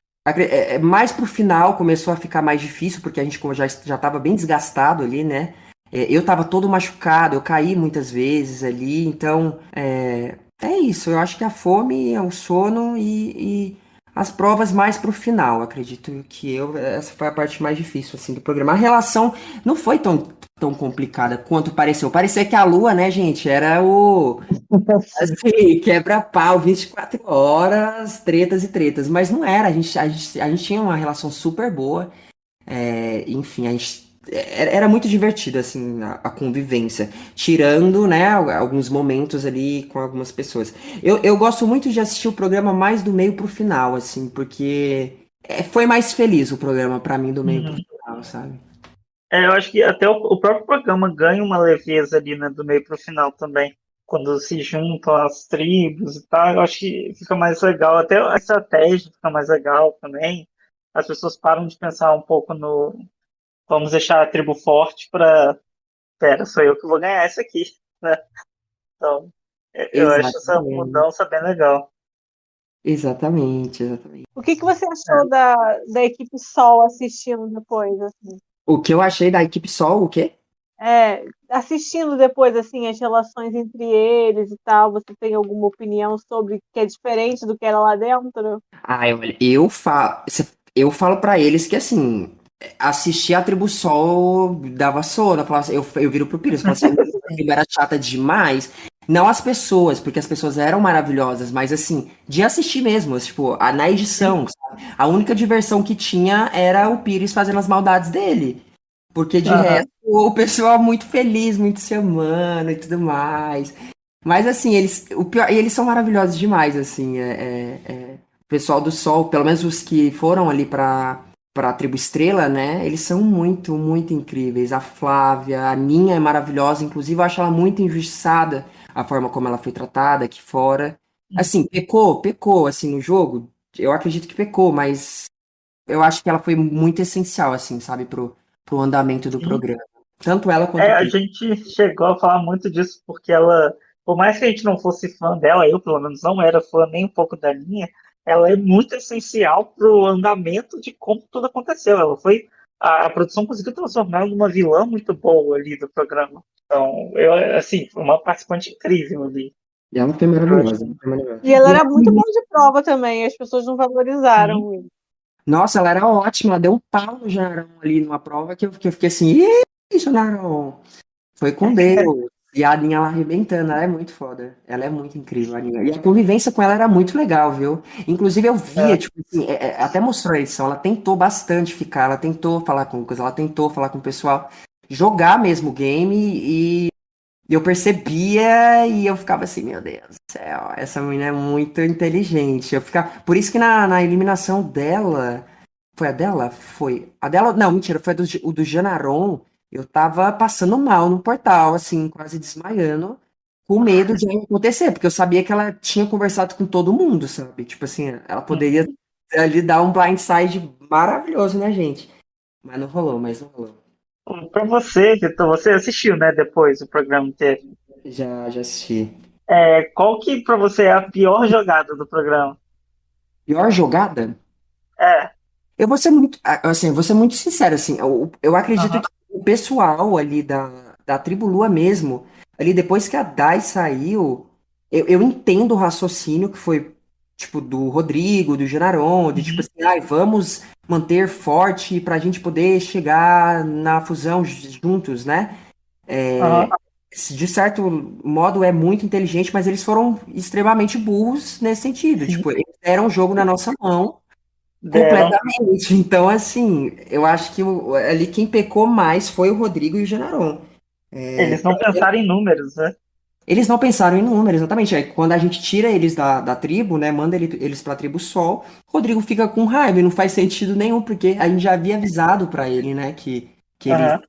mais pro final começou a ficar mais difícil, porque a gente como já estava bem desgastado ali, né, eu tava todo machucado, eu caí muitas vezes ali, então é isso, eu acho que a fome, o sono e as provas mais pro final, acredito que essa foi a parte mais difícil, assim, do programa. A relação não foi tão complicada quanto pareceu. Parecia que a Lua, né, gente, era assim, quebra-pau, 24 horas, tretas e tretas, mas não era, a gente tinha uma relação super boa, enfim, era muito divertido, assim, a convivência, tirando, né, alguns momentos ali com algumas pessoas. Eu gosto muito de assistir o programa mais do meio pro final, assim, porque foi mais feliz o programa pra mim do meio pro Uhum. final, sabe? Eu acho que até o próprio programa ganha uma leveza ali, né, do meio pro final também. Quando se juntam as tribos e tal, eu acho que fica mais legal. Até a estratégia fica mais legal também. As pessoas param de pensar um pouco no vamos deixar a tribo forte para. Pera, sou eu que vou ganhar essa aqui, né? Então, eu acho essa Exatamente, mudança bem legal. exatamente, exatamente. O que você É. achou da equipe Sol assistindo depois, assim? O que eu achei da equipe Sol, o quê? Assistindo depois, assim, as relações entre eles e tal, você tem alguma opinião sobre que é diferente do que era lá dentro? Olha, eu falo pra eles que assim, assistir a Tribo Sol dava sono. Eu viro pro Pires, eu falo assim, a tribo era chata demais. Não as pessoas, porque as pessoas eram maravilhosas, mas assim, de assistir mesmo, tipo, na edição, sabe? A única diversão que tinha era o Pires fazendo as maldades dele. Porque de Aham. resto, o pessoal muito feliz, muito se amando e tudo mais. Mas assim, o pior, e eles são maravilhosos demais, assim, o pessoal do Sol, pelo menos os que foram ali pra Tribo Estrela, né, eles são muito, muito incríveis. A Flávia, a Ninha é maravilhosa, inclusive eu acho ela muito injustiçada, a forma como ela foi tratada aqui fora. Assim, pecou, assim, no jogo, eu acredito que pecou, mas eu acho que ela foi muito essencial, assim, sabe, pro andamento do Sim. programa. Tanto ela quanto o A Pi. gente chegou a falar muito disso porque ela, por mais que a gente não fosse fã dela, eu pelo menos não era fã nem um pouco da linha, ela é muito essencial pro andamento de como tudo aconteceu. A produção conseguiu transformar ela numa vilã muito boa ali do programa. Então, assim, foi uma participante incrível ali. Ela foi Eu acho maravilhosa, que ela foi maravilhosa. E ela E era muito ela- boa de prova também, as pessoas não sim. valorizaram isso. Nossa, ela era ótima, ela deu um pau no Janarão ali numa prova que eu fiquei assim, ih, Janarão, foi com Deus. E a Aninha ela arrebentando, ela é muito foda. Ela é muito incrível, a Aninha. E a convivência com ela era muito legal, viu? Inclusive eu via, É, tipo assim, até mostrou a edição, ela tentou bastante ficar, ela tentou falar com o Lucas, ela tentou falar com o pessoal, jogar mesmo o game e eu percebia e eu ficava assim, meu Deus do céu, essa menina é muito inteligente. Eu ficava... Por isso que na eliminação dela. Foi a dela? Foi. A dela. Não, mentira, foi o do Janaron. Eu tava passando mal no portal, assim, quase desmaiando, com medo de algo acontecer, porque eu sabia que ela tinha conversado com todo mundo, sabe? Tipo assim, ela poderia ali dar um blindside maravilhoso na gente. Mas não rolou, mas não rolou. Pra você, Vitor, você assistiu, né, depois o programa inteiro. Já assisti. Qual que pra você é a pior jogada do programa? Pior jogada? É. Eu vou ser muito, assim, eu vou ser muito sincero, assim, eu acredito Aham. que o pessoal ali da Tribo Lua mesmo, ali depois que a Dai saiu, eu entendo o raciocínio que foi, tipo, do Rodrigo, do Genaron, de tipo Uhum. assim, ai, vamos manter forte pra gente poder chegar na fusão juntos, né? Aham. De certo modo é muito inteligente, mas eles foram extremamente burros nesse sentido, Sim, tipo, eles deram o jogo na nossa mão, deram. completamente. Então, assim, eu acho que ali quem pecou mais foi o Rodrigo e o Genaron. Eles não pensaram em números, né? Eles não pensaram em número, exatamente. Aí, quando a gente tira eles da tribo, né, manda eles pra tribo Sol, o Rodrigo fica com raiva e não faz sentido nenhum, porque a gente já havia avisado pra ele, né, que ele, Aham.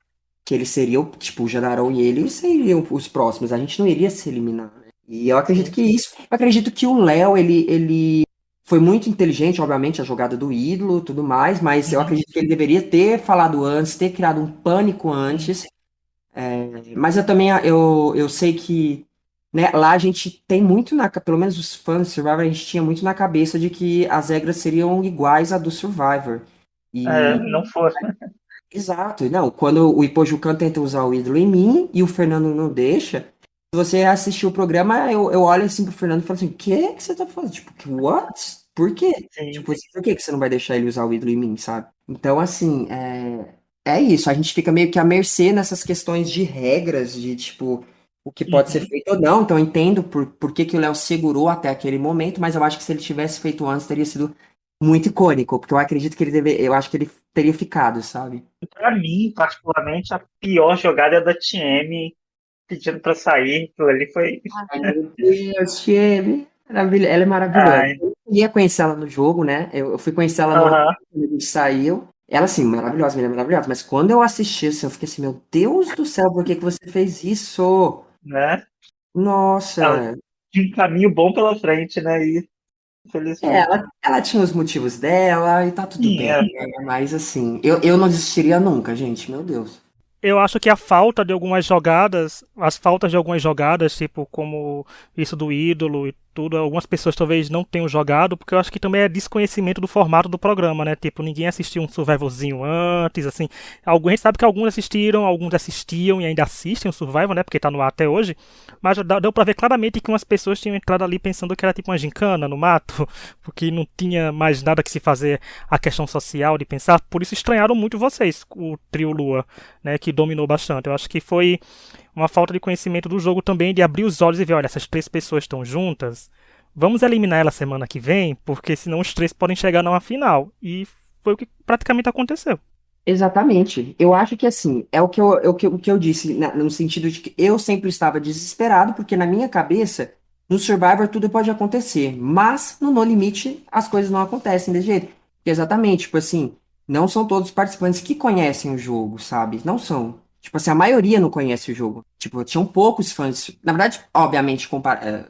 que ele seria, tipo, o Genaron e ele seriam os próximos. A gente não iria se eliminar, né? E eu acredito Sim. que isso. Eu acredito que o Léo, ele foi muito inteligente, obviamente, a jogada do ídolo, tudo mais, mas eu Uhum. acredito que ele deveria ter falado antes, ter criado um pânico Sim. antes. Mas eu também eu sei que, né, lá a gente tem muito pelo menos os fãs de Survivor, a gente tinha muito na cabeça de que as regras seriam iguais à do Survivor. E Não foram. exato, não, quando o Ipojucan tenta usar o ídolo em mim e o Fernando não deixa, se você assistir o programa, eu olho assim pro Fernando e falo assim, o que você tá falando? Tipo, what? Por quê? Sim. Tipo, assim, por que você não vai deixar ele usar o ídolo em mim, sabe? Então, assim, é isso, a gente fica meio que à mercê nessas questões de regras, de, tipo, o que pode ser Uhum. feito ou não. Então, eu entendo por que que o Léo segurou até aquele momento, mas eu acho que se ele tivesse feito antes, teria sido muito icônico, porque eu acredito que eu acho que ele teria ficado, sabe? Pra mim, particularmente, a pior jogada é da TM pedindo pra sair. Aquilo ali foi. Ai, meu Deus, Tiene. Ela é maravilhosa. Ai. Eu ia conhecer ela no jogo, né? Eu fui conhecer ela no ano Aham. quando a gente saiu. Ela, assim, maravilhosa, menina maravilhosa. Mas quando eu assisti, assim, eu fiquei assim, meu Deus do céu, por que que você fez isso? Né? Ela Nossa. tinha um caminho bom pela frente, né? E, infelizmente. Ela tinha os motivos dela e tá tudo Sim, bem, né? Mas, assim, eu não desistiria nunca, gente. Meu Deus. Eu acho que a falta de algumas jogadas, as faltas de algumas jogadas, tipo como isso do ídolo e tudo, algumas pessoas talvez não tenham jogado, porque eu acho que também é desconhecimento do formato do programa, né? Tipo, ninguém assistiu um Survivalzinho antes, assim. A gente sabe que alguns assistiram, alguns assistiam e ainda assistem o Survival, né? Porque tá no ar até hoje. Mas deu pra ver claramente que umas pessoas tinham entrado ali pensando que era tipo uma gincana no mato, porque não tinha mais nada que se fazer a questão social de pensar. Por isso estranharam muito vocês, o trio Lua, né, que dominou bastante. Eu acho que foi uma falta de conhecimento do jogo também, de abrir os olhos e ver, olha, essas três pessoas estão juntas, vamos eliminar ela semana que vem, porque senão os três podem chegar numa final. E foi o que praticamente aconteceu. Exatamente. Eu acho que assim, o que eu disse, no sentido de que eu sempre estava desesperado, porque na minha cabeça, no Survivor tudo pode acontecer, mas no No Limite as coisas não acontecem desse jeito. Exatamente, tipo assim, não são todos os participantes que conhecem o jogo, sabe? Não são. Tipo assim, a maioria não conhece o jogo. Tipo, tinham poucos fãs. Na verdade, obviamente,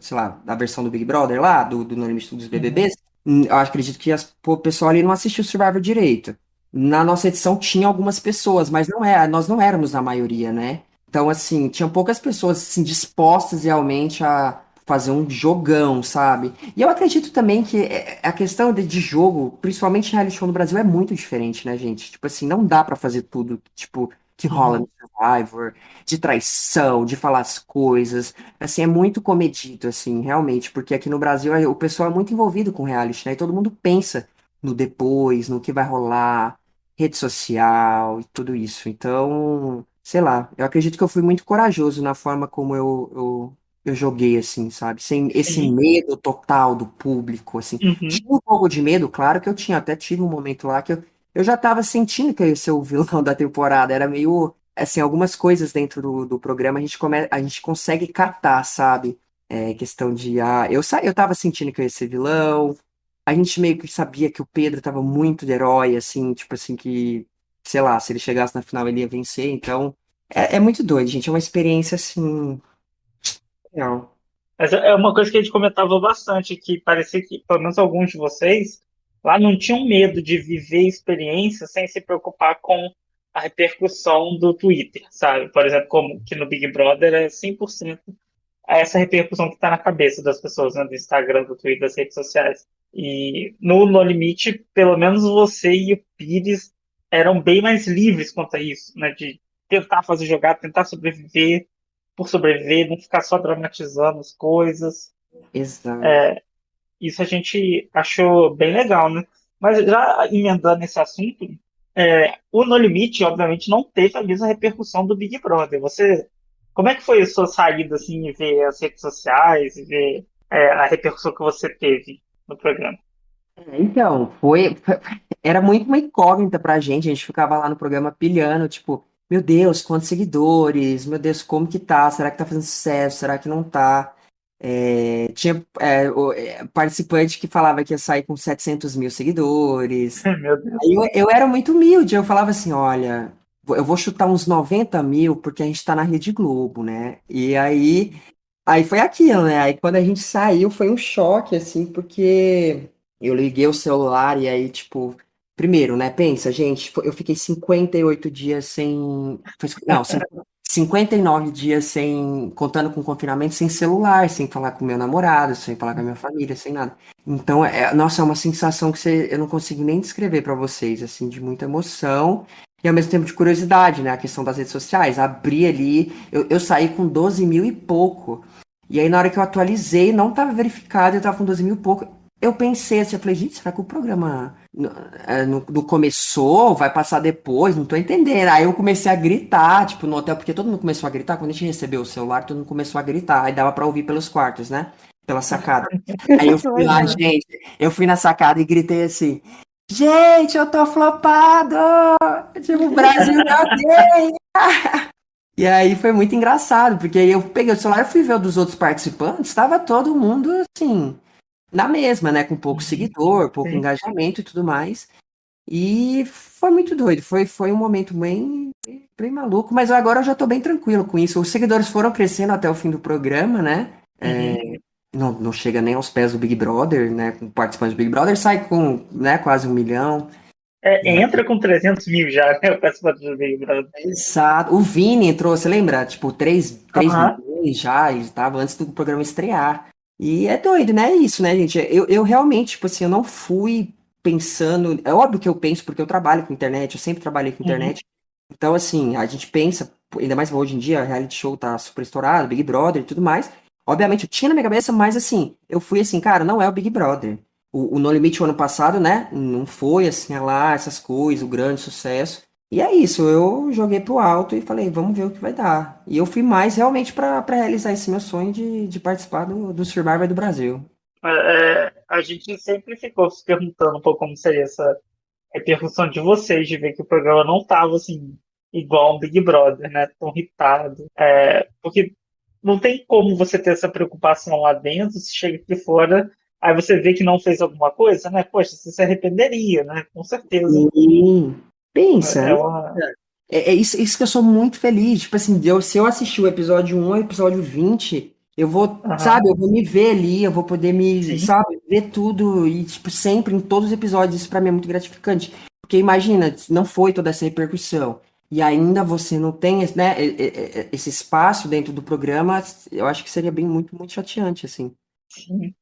sei lá, da versão do Big Brother lá, do No Limite dos Uhum. BBBs, eu acredito que o pessoal ali não assistiu o Survivor direito. Na nossa edição tinha algumas pessoas, mas nós não éramos a maioria, né? Então, assim, tinham poucas pessoas assim, dispostas realmente a fazer um jogão, sabe? E eu acredito também que a questão de jogo, principalmente na reality show no Brasil, é muito diferente, né, gente? Tipo assim, não dá pra fazer tudo, tipo, que rola Uhum. no Survivor, de traição, de falar as coisas. Assim, é muito comedido, assim, realmente, porque aqui no Brasil o pessoal é muito envolvido com reality, né? E todo mundo pensa no depois, no que vai rolar rede social e tudo isso. Então, sei lá, eu acredito que eu fui muito corajoso na forma como eu joguei, assim, sabe? Sem esse Sim. medo total do público, assim. Uhum. Tinha um pouco de medo, claro que eu tinha, até tive um momento lá que eu já tava sentindo que eu ia ser o vilão da temporada, era meio, assim, algumas coisas dentro do programa a gente consegue catar, sabe? Questão de, eu tava sentindo que eu ia ser vilão, a gente meio que sabia que o Pedro tava muito de herói, assim, tipo assim, que, sei lá, se ele chegasse na final ele ia vencer, então, é muito doido, gente, é uma experiência, assim, real. Mas é uma coisa que a gente comentava bastante, que parecia que, pelo menos alguns de vocês, lá não tinham medo de viver experiências sem se preocupar com a repercussão do Twitter, sabe? Por exemplo, como que no Big Brother é 100% essa repercussão que está na cabeça das pessoas, né? Do Instagram, do Twitter, das redes sociais. E no Limite, pelo menos você e o Pires eram bem mais livres quanto a isso, né? De tentar fazer jogada, tentar sobreviver por sobreviver, não ficar só dramatizando as coisas. Exato. Isso a gente achou bem legal, né? Mas já emendando esse assunto, o No Limite, obviamente, não teve a mesma repercussão do Big Brother. Como é que foi a sua saída, assim, e ver as redes sociais, e ver a repercussão que você teve no programa? Então, era muito uma incógnita pra gente. A gente ficava lá no programa pilhando, tipo, meu Deus, quantos seguidores, meu Deus, como que tá? Será que tá fazendo sucesso? Será que não tá? Tinha participante que falava que ia sair com 700 mil seguidores. Meu Deus. Aí eu era muito humilde, eu falava assim, olha, eu vou chutar uns 90 mil porque a gente tá na Rede Globo, né? E aí foi aquilo, né? Aí quando a gente saiu foi um choque, assim, porque eu liguei o celular e aí, tipo, primeiro, né? Pensa, gente, eu fiquei 58 dias sem. Não, 59 dias sem, contando com confinamento, sem celular, sem falar com meu namorado, sem falar com a minha família, sem nada. Então, nossa, é uma sensação que eu não consigo nem descrever pra vocês, assim, de muita emoção. E ao mesmo tempo de curiosidade, né? A questão das redes sociais. Abri ali, eu saí com 12 mil e pouco. E aí, na hora que eu atualizei, não estava verificado, eu estava com 12 mil e pouco. Eu pensei assim, eu falei, gente, será que o programa não começou? Vai passar depois? Não tô entendendo. Aí eu comecei a gritar, tipo, no hotel, porque todo mundo começou a gritar. Quando a gente recebeu o celular, todo mundo começou a gritar. Aí dava pra ouvir pelos quartos, né? Pela sacada. Aí eu fui lá, Imagina. gente, eu fui na sacada e gritei assim, gente, eu tô flopado! Tipo, o Brasil tá gay! E aí foi muito engraçado, porque aí eu peguei o celular e fui ver o dos outros participantes, estava todo mundo assim, na mesma, né? Com pouco Uhum. seguidor, pouco Sim. engajamento e tudo mais. E foi muito doido, foi um momento bem maluco, mas agora eu já tô bem tranquilo com isso. Os seguidores foram crescendo até o fim do programa, né? Uhum. Não chega nem aos pés do Big Brother, né? Com participantes do Big Brother sai com, né, quase 1 milhão. Entra com 300 mil já, né? O participante do Big Brother. Exato. O Vini entrou, você lembra? Tipo, 3 Aham. milhões já, ele estava antes do programa estrear. E é doido, né? É isso, né, gente? Eu realmente, tipo assim, eu não fui pensando. É óbvio que eu penso, porque eu trabalho com internet, eu sempre trabalhei com Uhum. internet. Então, assim, a gente pensa, ainda mais hoje em dia, a reality show tá super estourado, Big Brother e tudo mais. Obviamente, eu tinha na minha cabeça, mas assim, eu fui assim, cara, não é o Big Brother. O No Limite, o ano passado, né? Não foi assim, lá, essas coisas, o grande sucesso. E é isso, eu joguei pro alto e falei, vamos ver o que vai dar. E eu fui mais realmente pra realizar esse meu sonho de participar do Survivor do Brasil. A gente sempre ficou se perguntando um pouco como seria essa repercussão de vocês, de ver que o programa não estava assim, igual um Big Brother, né? Tão irritado. Porque não tem como você ter essa preocupação lá dentro, se chega aqui fora, aí você vê que não fez alguma coisa, né? Poxa, você se arrependeria, né? Com certeza. Sim. Pensa, É uma. é isso que eu sou muito feliz. Tipo assim, se eu assistir o episódio 1 ao episódio 20 eu vou, Aham, sabe, eu vou me ver ali, eu vou poder me, sim. sabe, ver tudo e, tipo, sempre, em todos os episódios, isso pra mim é muito gratificante. Porque imagina, não foi toda essa repercussão. E ainda você não tem, né, esse espaço dentro do programa, eu acho que seria bem muito, muito chateante, assim. Sim.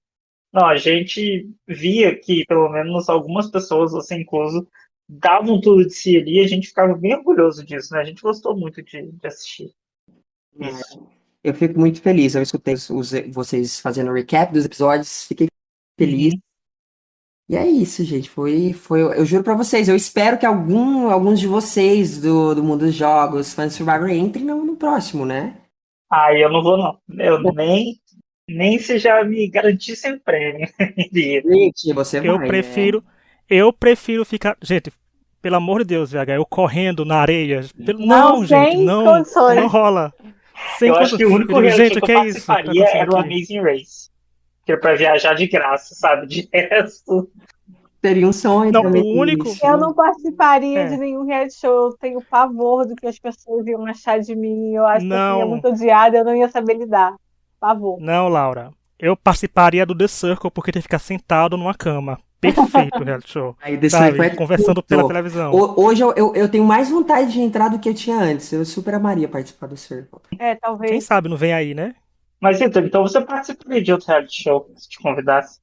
Não, a gente via que, pelo menos, algumas pessoas, você incluso, davam tudo de si ali e a gente ficava bem orgulhoso disso, né? A gente gostou muito de assistir isso. Eu fico muito feliz. Eu escutei vocês fazendo o recap dos episódios, fiquei feliz. Uhum. E é isso, gente. Eu juro pra vocês, eu espero que alguns de vocês do mundo dos jogos, fãs de Survivor, entrem no próximo, né? Eu não vou, não. Eu nem se já me garantissem o prêmio. Iria. Gente, você Eu vai, né? prefiro, eu prefiro ficar. Gente, pelo amor de Deus, VH, eu correndo na areia. Não, Não, gente, sem não, não condições. rola. Sem Eu acho condições. que o Eu único digo, reality gente, show o que eu que é isso que tá participaria acontecendo era o aqui? Amazing Race. Que é pra viajar de graça, sabe? De resto. Seria um sonho Não, também o único. isso. Eu não participaria de É, nenhum reality show. Eu tenho pavor do que as pessoas iam achar de mim. Eu acho que eu seria não, muito odiada, eu não ia saber lidar. Pavor. não, Laura. Eu participaria do The Circle porque tem que ficar sentado numa cama. Perfeito, o reality show. Aí The Circle Sabe? é Conversando pela tudo. televisão. Hoje eu tenho mais vontade de entrar do que eu tinha antes. Eu super amaria participar do Circle. É, Quem talvez. sabe não vem aí, né? Mas então você participaria de outro reality show se te convidasse?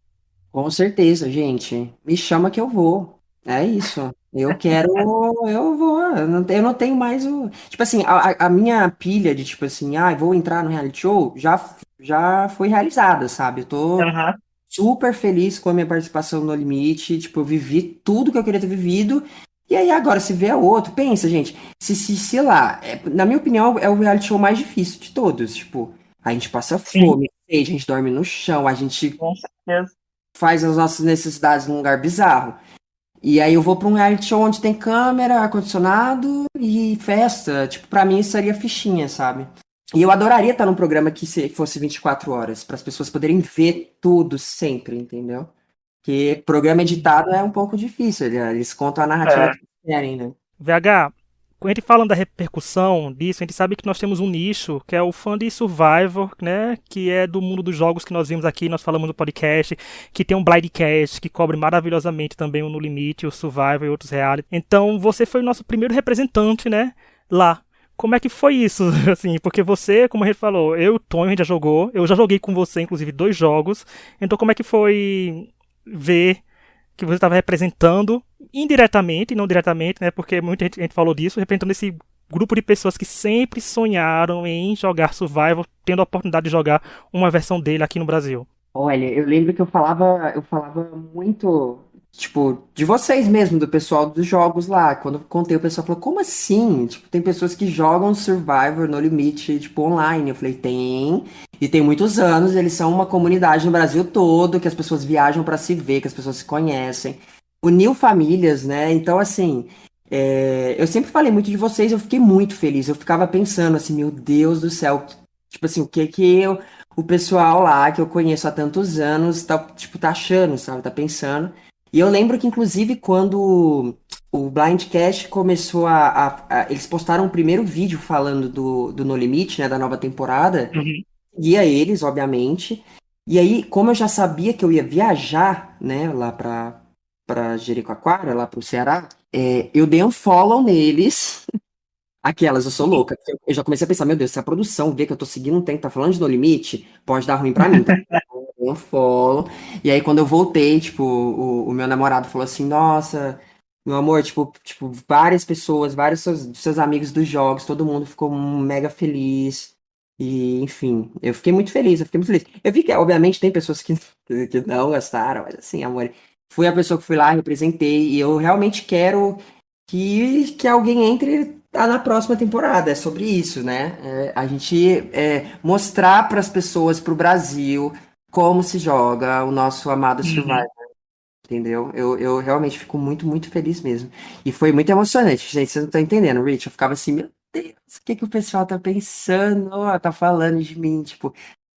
Com certeza, gente. Me chama que eu vou. É isso. Eu quero, eu vou. Eu não tenho mais o. Tipo assim, a minha pilha de tipo assim, vou entrar no reality show já foi realizada, sabe? Eu tô Aham. super feliz com a minha participação no Limite. Tipo, eu vivi tudo que eu queria ter vivido. E aí agora, se vier outro, pensa, gente. Sei lá, na minha opinião, é o reality show mais difícil de todos. Tipo, a gente passa Sim, fome, a gente dorme no chão, a gente com certeza. faz as nossas necessidades num lugar bizarro. E aí eu vou pra um reality show onde tem câmera, ar-condicionado e festa. Tipo, pra mim isso seria fichinha, sabe? E eu adoraria estar num programa que fosse 24 horas, para as pessoas poderem ver tudo sempre, entendeu? Porque programa editado é um pouco difícil, eles contam a narrativa É, que querem, né? VH, quando a gente falando da repercussão disso, a gente sabe que nós temos um nicho, que é o fã de Survivor, né? Que é do mundo dos jogos que nós vimos aqui, nós falamos no podcast, que tem um Blindcast, que cobre maravilhosamente também o No Limite, o Survivor e outros reality. Então, você foi o nosso primeiro representante, né? Lá. Como é que foi isso, assim? Porque você, como a gente falou, eu e o Tonho, a gente já jogou. Eu já joguei com você, inclusive, 2 jogos. Então, como é que foi ver que você estava representando indiretamente, não diretamente, né? Porque muita gente falou disso, representando esse grupo de pessoas que sempre sonharam em jogar Survival, tendo a oportunidade de jogar uma versão dele aqui no Brasil. Olha, eu lembro que eu falava muito, tipo, de vocês mesmo, do pessoal dos jogos lá. Quando eu contei, o pessoal falou, como assim? Tipo, tem pessoas que jogam Survivor no limite, tipo, online. Eu falei, tem. E tem muitos anos, eles são uma comunidade no Brasil todo, que as pessoas viajam pra se ver, que as pessoas se conhecem. Uniu famílias, né? Então, assim, eu sempre falei muito de vocês, eu fiquei muito feliz. Eu ficava pensando assim, meu Deus do céu, tipo assim, o que que o pessoal lá que eu conheço há tantos anos tá, tipo, tá achando, sabe? Tá pensando. E eu lembro que, inclusive, quando o Blindcast começou eles postaram o primeiro vídeo falando do No Limite, né? Da nova temporada. uhum, E a eles, obviamente. E aí, como eu já sabia que eu ia viajar, né? Lá pra Jericoacoara, lá pro Ceará, eu dei um follow neles. Aquelas, eu sou louca. Eu já comecei a pensar, meu Deus, se a produção vê que eu tô seguindo um tempo, tá falando de No Limite, pode dar ruim pra mim. Então, eu follow. E aí, quando eu voltei, tipo, o meu namorado falou assim, nossa, meu amor, tipo, várias pessoas, vários dos seus amigos dos jogos, todo mundo ficou mega feliz. E, enfim, eu fiquei muito feliz, eu fiquei muito feliz. Eu vi que, obviamente, tem pessoas que não gostaram, mas assim, amor, fui a pessoa que fui lá, representei, e eu realmente quero que alguém entre na próxima temporada. É sobre isso, né? A gente mostrar para as pessoas, para o Brasil, como se joga o nosso amado Survivor, uhum. entendeu? Eu realmente fico muito, muito feliz mesmo. E foi muito emocionante, gente. Vocês não estão entendendo, Rich. Eu ficava assim, meu Deus, o que que o pessoal tá pensando? Ó, tá falando de mim. Tipo,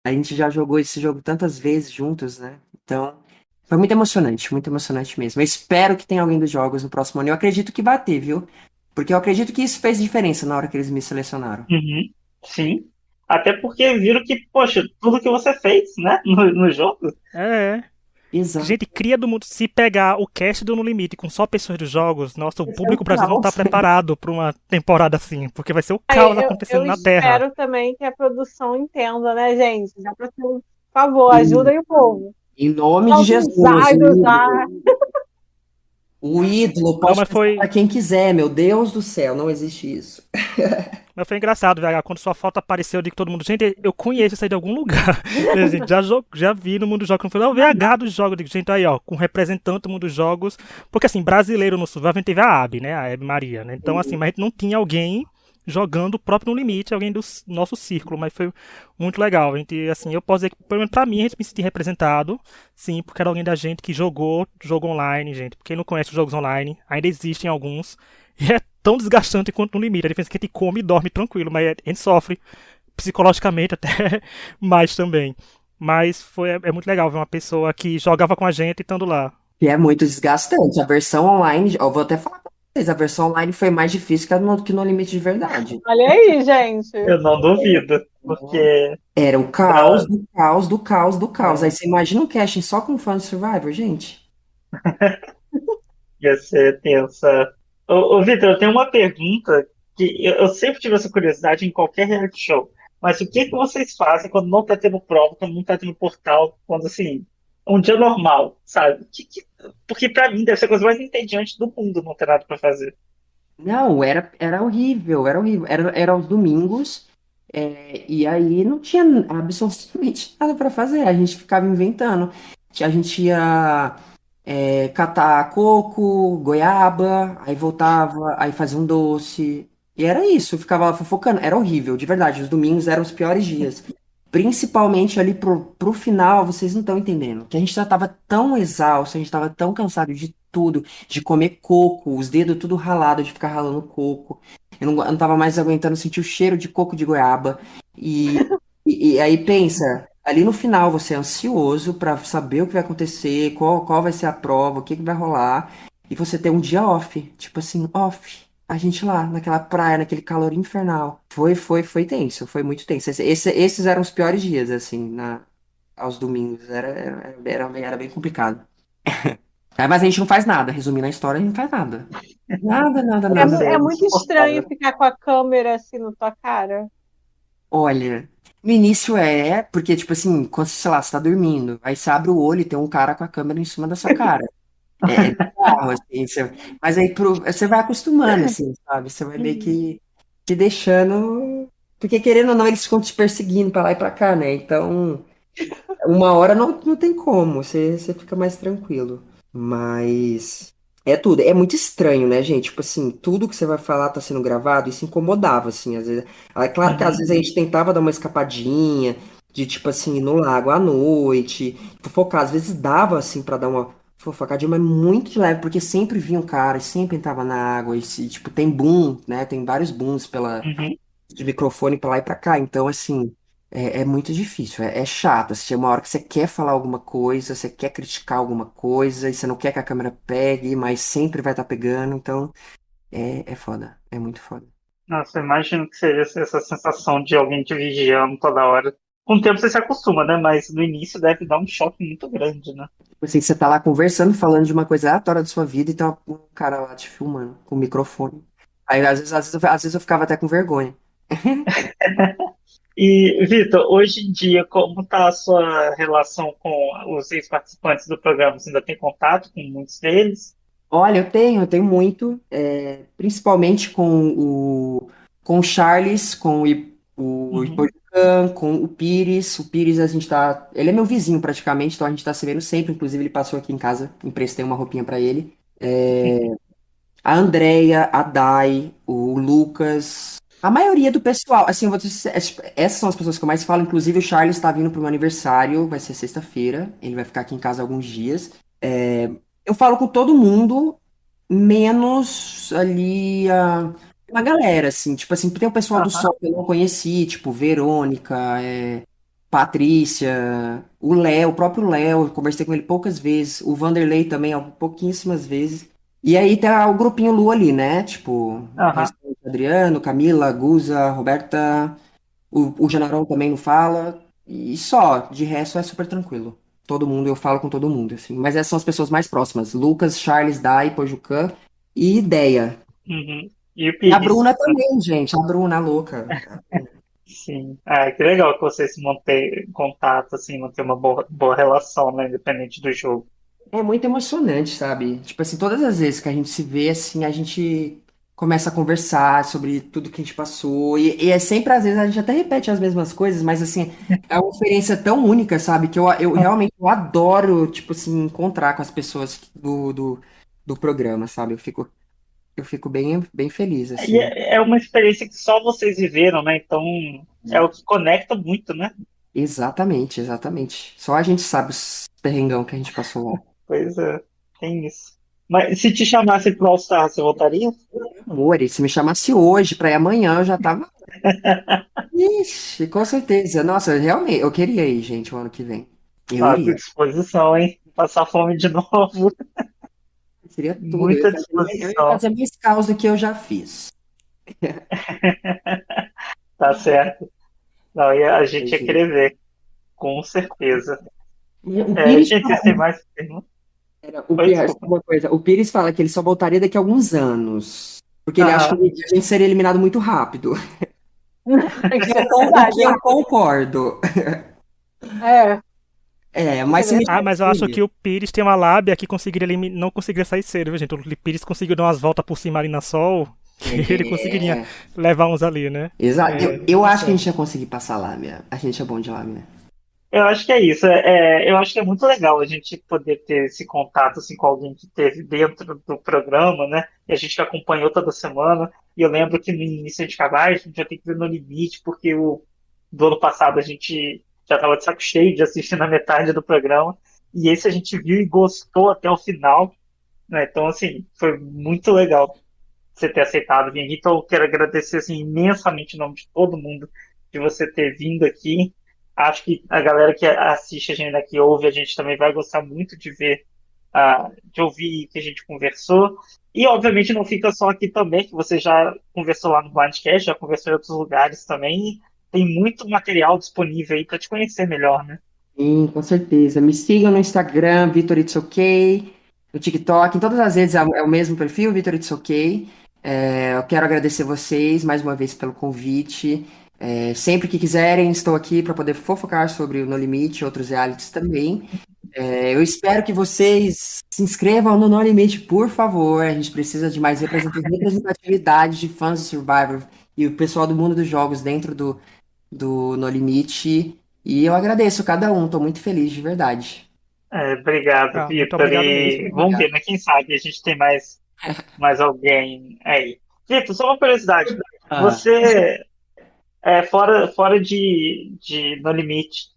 a gente já jogou esse jogo tantas vezes juntos, né? Então. Foi muito emocionante mesmo. Eu espero que tenha alguém dos jogos no próximo ano. Eu acredito que vai ter, viu? Porque eu acredito que isso fez diferença na hora que eles me selecionaram. Uhum, sim. Até porque viram que, poxa, tudo que você fez, né, no jogo. É. Exato. Gente, cria do mundo. Se pegar o cast do No Limite com só pessoas dos jogos, nossa, o Esse é o público brasileiro não tá caos. preparado pra uma temporada assim, porque vai ser o caos Aí, eu acontecendo na Terra. espero também que a produção entenda, né, gente? Já pra ser, por favor, ajudem o povo. Em nome de Vamos Jesus. usar e usar. O ídolo Não, pode mas passar foi, pra quem quiser, meu Deus do céu, não existe isso. mas foi engraçado, VH, quando sua foto apareceu, eu digo que todo mundo, gente, eu conheço isso aí de algum lugar. A gente já vi no mundo dos jogos, não foi o VH dos jogos, eu digo, gente, aí, ó, com representante do mundo dos jogos, porque assim, brasileiro no Survival, a gente teve a Abby, né, a Abby Maria, né, então assim, mas a gente não tinha alguém jogando próprio No Limite, alguém do nosso círculo, mas foi muito legal, a gente, assim, eu posso dizer que, pelo menos pra mim, a gente me sentiu representado, sim, porque era alguém da gente que jogou jogo online, gente, quem não conhece os jogos online, ainda existem alguns, e é tão desgastante quanto No Limite. A diferença é que a gente come e dorme tranquilo, mas a gente sofre psicologicamente até mais também. Mas é muito legal ver uma pessoa que jogava com a gente estando lá. E é muito desgastante. A versão online, eu vou até falar pra vocês, a versão online foi mais difícil que no Limite de verdade. Olha aí, gente. Eu não duvido, porque Era o caos dá, do caos do caos do caos. Aí é, você imagina um casting só com fã de Survivor, gente? ia ser tensa. Ô, Vitor, eu tenho uma pergunta que eu sempre tive essa curiosidade em qualquer reality show. Mas o que que vocês fazem quando não tá tendo prova, quando não tá tendo portal, quando assim, um dia normal, sabe? Porque pra mim deve ser a coisa mais entediante do mundo não ter nada pra fazer. Não, era horrível, era horrível. Era aos domingos, e aí não tinha absolutamente nada para fazer. A gente ficava inventando. A gente ia catar coco, goiaba, aí voltava, aí fazia um doce. E era isso, eu ficava lá fofocando. Era horrível, de verdade. Os domingos eram os piores dias. Principalmente ali pro final, vocês não estão entendendo. Que a gente já tava tão exausto, a gente tava tão cansado de tudo, de comer coco, os dedos tudo ralado, de ficar ralando coco. Eu não tava mais aguentando sentir o cheiro de coco de goiaba. E, e aí pensa, ali no final você é ansioso pra saber o que vai acontecer, qual vai ser a prova, o que que vai rolar. E você tem um dia off, tipo assim, off. A gente lá, naquela praia, naquele calor infernal. Foi tenso, foi muito tenso. Esses eram os piores dias, assim, aos domingos. Era bem complicado. Mas a gente não faz nada. Resumindo a história, a gente não faz nada. Nada, nada, Deve nada. É ser muito estranho insuportável. ficar com a câmera assim na tua cara. Olha, no início porque, tipo assim, quando, sei lá, você tá dormindo, aí você abre o olho e tem um cara com a câmera em cima da sua cara. É bizarro, assim, mas aí você vai acostumando, assim, sabe? Você vai meio Uhum. que te deixando. Porque querendo ou não, eles ficam te perseguindo pra lá e pra cá, né? Então, uma hora não tem como, você fica mais tranquilo. Mas é tudo, é muito estranho, né, gente? Tipo assim, tudo que você vai falar tá sendo gravado, isso incomodava, assim, às vezes. É claro que às Uhum. vezes a gente tentava dar uma escapadinha, de tipo assim, ir no lago à noite, fofocar, às vezes dava assim pra dar uma fofocadinha, mas muito de leve, porque sempre vinha um cara, e sempre entrava na água, tipo, tem boom, né? Tem vários booms Uhum. de microfone pra lá e pra cá. Então, assim, é muito difícil, é chato. Assim, uma hora que você quer falar alguma coisa, você quer criticar alguma coisa, e você não quer que a câmera pegue, mas sempre vai estar pegando. Então, é foda, é muito foda. Nossa, eu imagino que seja essa sensação de alguém te vigiando toda hora. Com o tempo você se acostuma, né? Mas no início deve dar um choque muito grande, né? Tipo assim, você tá lá conversando, falando de uma coisa aleatória da sua vida, e tem um cara lá te filmando com o microfone. Aí, às vezes eu ficava até com vergonha. E, Vitor, hoje em dia, como está a sua relação com os ex-participantes do programa? Você ainda tem contato com muitos deles? Olha, eu tenho muito, principalmente com o Charles, com o Uhum. Ipojucan, com o Pires. O Pires, ele é meu vizinho praticamente, então a gente tá se vendo sempre. Inclusive, ele passou aqui em casa, emprestei uma roupinha pra ele. A Andrea, a Dai, o Lucas, a maioria do pessoal, assim, eu vou dizer, essas são as pessoas que eu mais falo. Inclusive, o Charles está vindo pro meu aniversário, vai ser sexta-feira, ele vai ficar aqui em casa alguns dias. Eu falo com todo mundo, menos ali a galera, assim, tipo assim, tem o pessoal do Aham. Sol que eu não conheci, tipo Verônica, Patrícia, o próprio Léo, eu conversei com ele poucas vezes, o Vanderlei também, ó, pouquíssimas vezes. E aí tá o grupinho Lu ali, né? Tipo, Aham. restante Adriano, Camila, Guza, Roberta, o Janarão também não fala, e só, de resto é super tranquilo. Todo mundo, eu falo com todo mundo, assim. Mas essas são as pessoas mais próximas. Lucas, Charles, Dai, Pojucan e Ideia. Uhum. E o E a Pires, Bruna né? também, gente. A Bruna, a louca. Sim. Ah, que legal que vocês se mantêm contato, assim, manter uma boa relação, né? Independente do jogo. É muito emocionante, sabe? Tipo assim, todas as vezes que a gente se vê, assim, a gente começa a conversar sobre tudo que a gente passou. E é sempre, às vezes, a gente até repete as mesmas coisas, mas assim, é uma experiência tão única, sabe? Que eu realmente eu adoro, tipo assim, encontrar com as pessoas do programa, sabe? Eu fico bem feliz, E assim. é uma experiência que só vocês viveram, né? Então é o que conecta muito, né? Exatamente, exatamente. Só a gente sabe os perrengão que a gente passou lá. Pois é, tem isso. Mas se te chamasse pro All Star, você voltaria? Amor, e se me chamasse hoje pra ir amanhã, eu já tava. Ixi, com certeza. Nossa, realmente, eu queria ir, gente, o ano que vem. Eu Ah, com iria. disposição, hein? Passar fome de novo. Seria tudo. Muita Eu ia disposição. fazer mais caos do que eu já fiz. Tá certo. Não, e a Ai, gente ia gente. querer ver, com certeza. O É, Pires gente, fala, vocês têm mais perguntas? o Oi, Pires, desculpa. uma coisa, o Pires fala que ele só voltaria daqui a alguns anos. Porque ele acha que Aham. a gente seria eliminado muito rápido. Isso é verdade. O que eu concordo. É, É, isso mas é se me Ah, verdade. mas eu acho que o Pires tem uma lábia que conseguiria não conseguiria sair cedo, viu, gente? O Pires conseguiu dar umas voltas por cima ali na Sol, que ele conseguiria É, levar uns ali, né? exato. É, Eu tá acho que a gente certo. ia conseguir passar lá, minha. A gente é bom de lá, minha. Eu acho que é isso. Eu acho que é muito legal a gente poder ter esse contato assim, com alguém que esteve dentro do programa, né? E a gente que acompanhou toda semana. E eu lembro que no início a gente ficava, a gente já tem que ver no limite, porque do ano passado a gente já estava de saco cheio de assistir na metade do programa. E esse a gente viu e gostou até o final, né? Então, assim, foi muito legal você ter aceitado vir aqui. Então, eu quero agradecer assim, imensamente em nome de todo mundo de você ter vindo aqui. Acho que a galera que assiste a gente aqui, ouve a gente também vai gostar muito de ver, de ouvir o que a gente conversou. E, obviamente, não fica só aqui também, que você já conversou lá no Blindcast, já conversou em outros lugares também. E tem muito material disponível aí para te conhecer melhor, né? Sim, com certeza. Me sigam no Instagram, Vitor It's Okay, no TikTok, em todas as redes é o mesmo perfil, Vitor It's Okay. Eu quero agradecer vocês mais uma vez pelo convite. Sempre que quiserem, estou aqui para poder fofocar sobre o No Limite e outros realities também. Eu espero que vocês se inscrevam no No Limite, por favor. A gente precisa de mais representatividade de fãs de Survivor e o pessoal do mundo dos jogos dentro do No Limite. E eu agradeço cada um, tô muito feliz, de verdade. Obrigado, Ah, muito Vitor. obrigado E mesmo. vamos ver, Obrigado. né? Quem sabe a gente tem mais alguém aí. Vitor, só uma curiosidade. Ah, Você, fora de No Limite,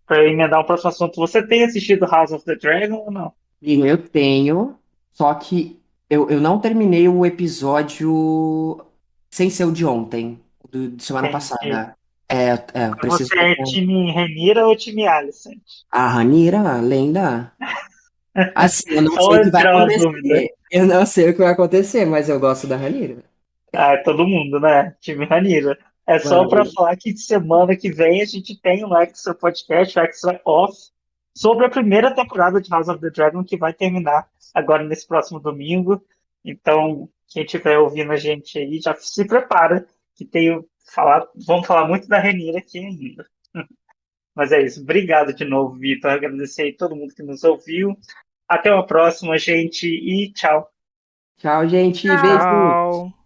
para emendar um próximo assunto, você tem assistido House of the Dragon ou não? e eu tenho, só que eu não terminei o episódio sem ser o de ontem, de semana Entendi. passada. Eu preciso Você é terminar. time Renira ou time Alicent? A Ranira, a lenda. Assim, eu não Só sei o que vai tirar uma dúvida. acontecer. Eu não sei o que vai acontecer, mas eu gosto da Ranira. Ah, é todo mundo, né? Time Ranira. É só para Mano, falar que semana que vem a gente tem um extra podcast, um extra off, sobre a primeira temporada de House of the Dragon, que vai terminar agora nesse próximo domingo. Então, quem estiver ouvindo a gente aí, já se prepara, que vamos falar muito da Renira aqui ainda. Mas é isso. Obrigado de novo, Vitor. Agradecer aí todo mundo que nos ouviu. Até uma próxima, gente, e tchau. tchau, gente. Beijo. Tchau.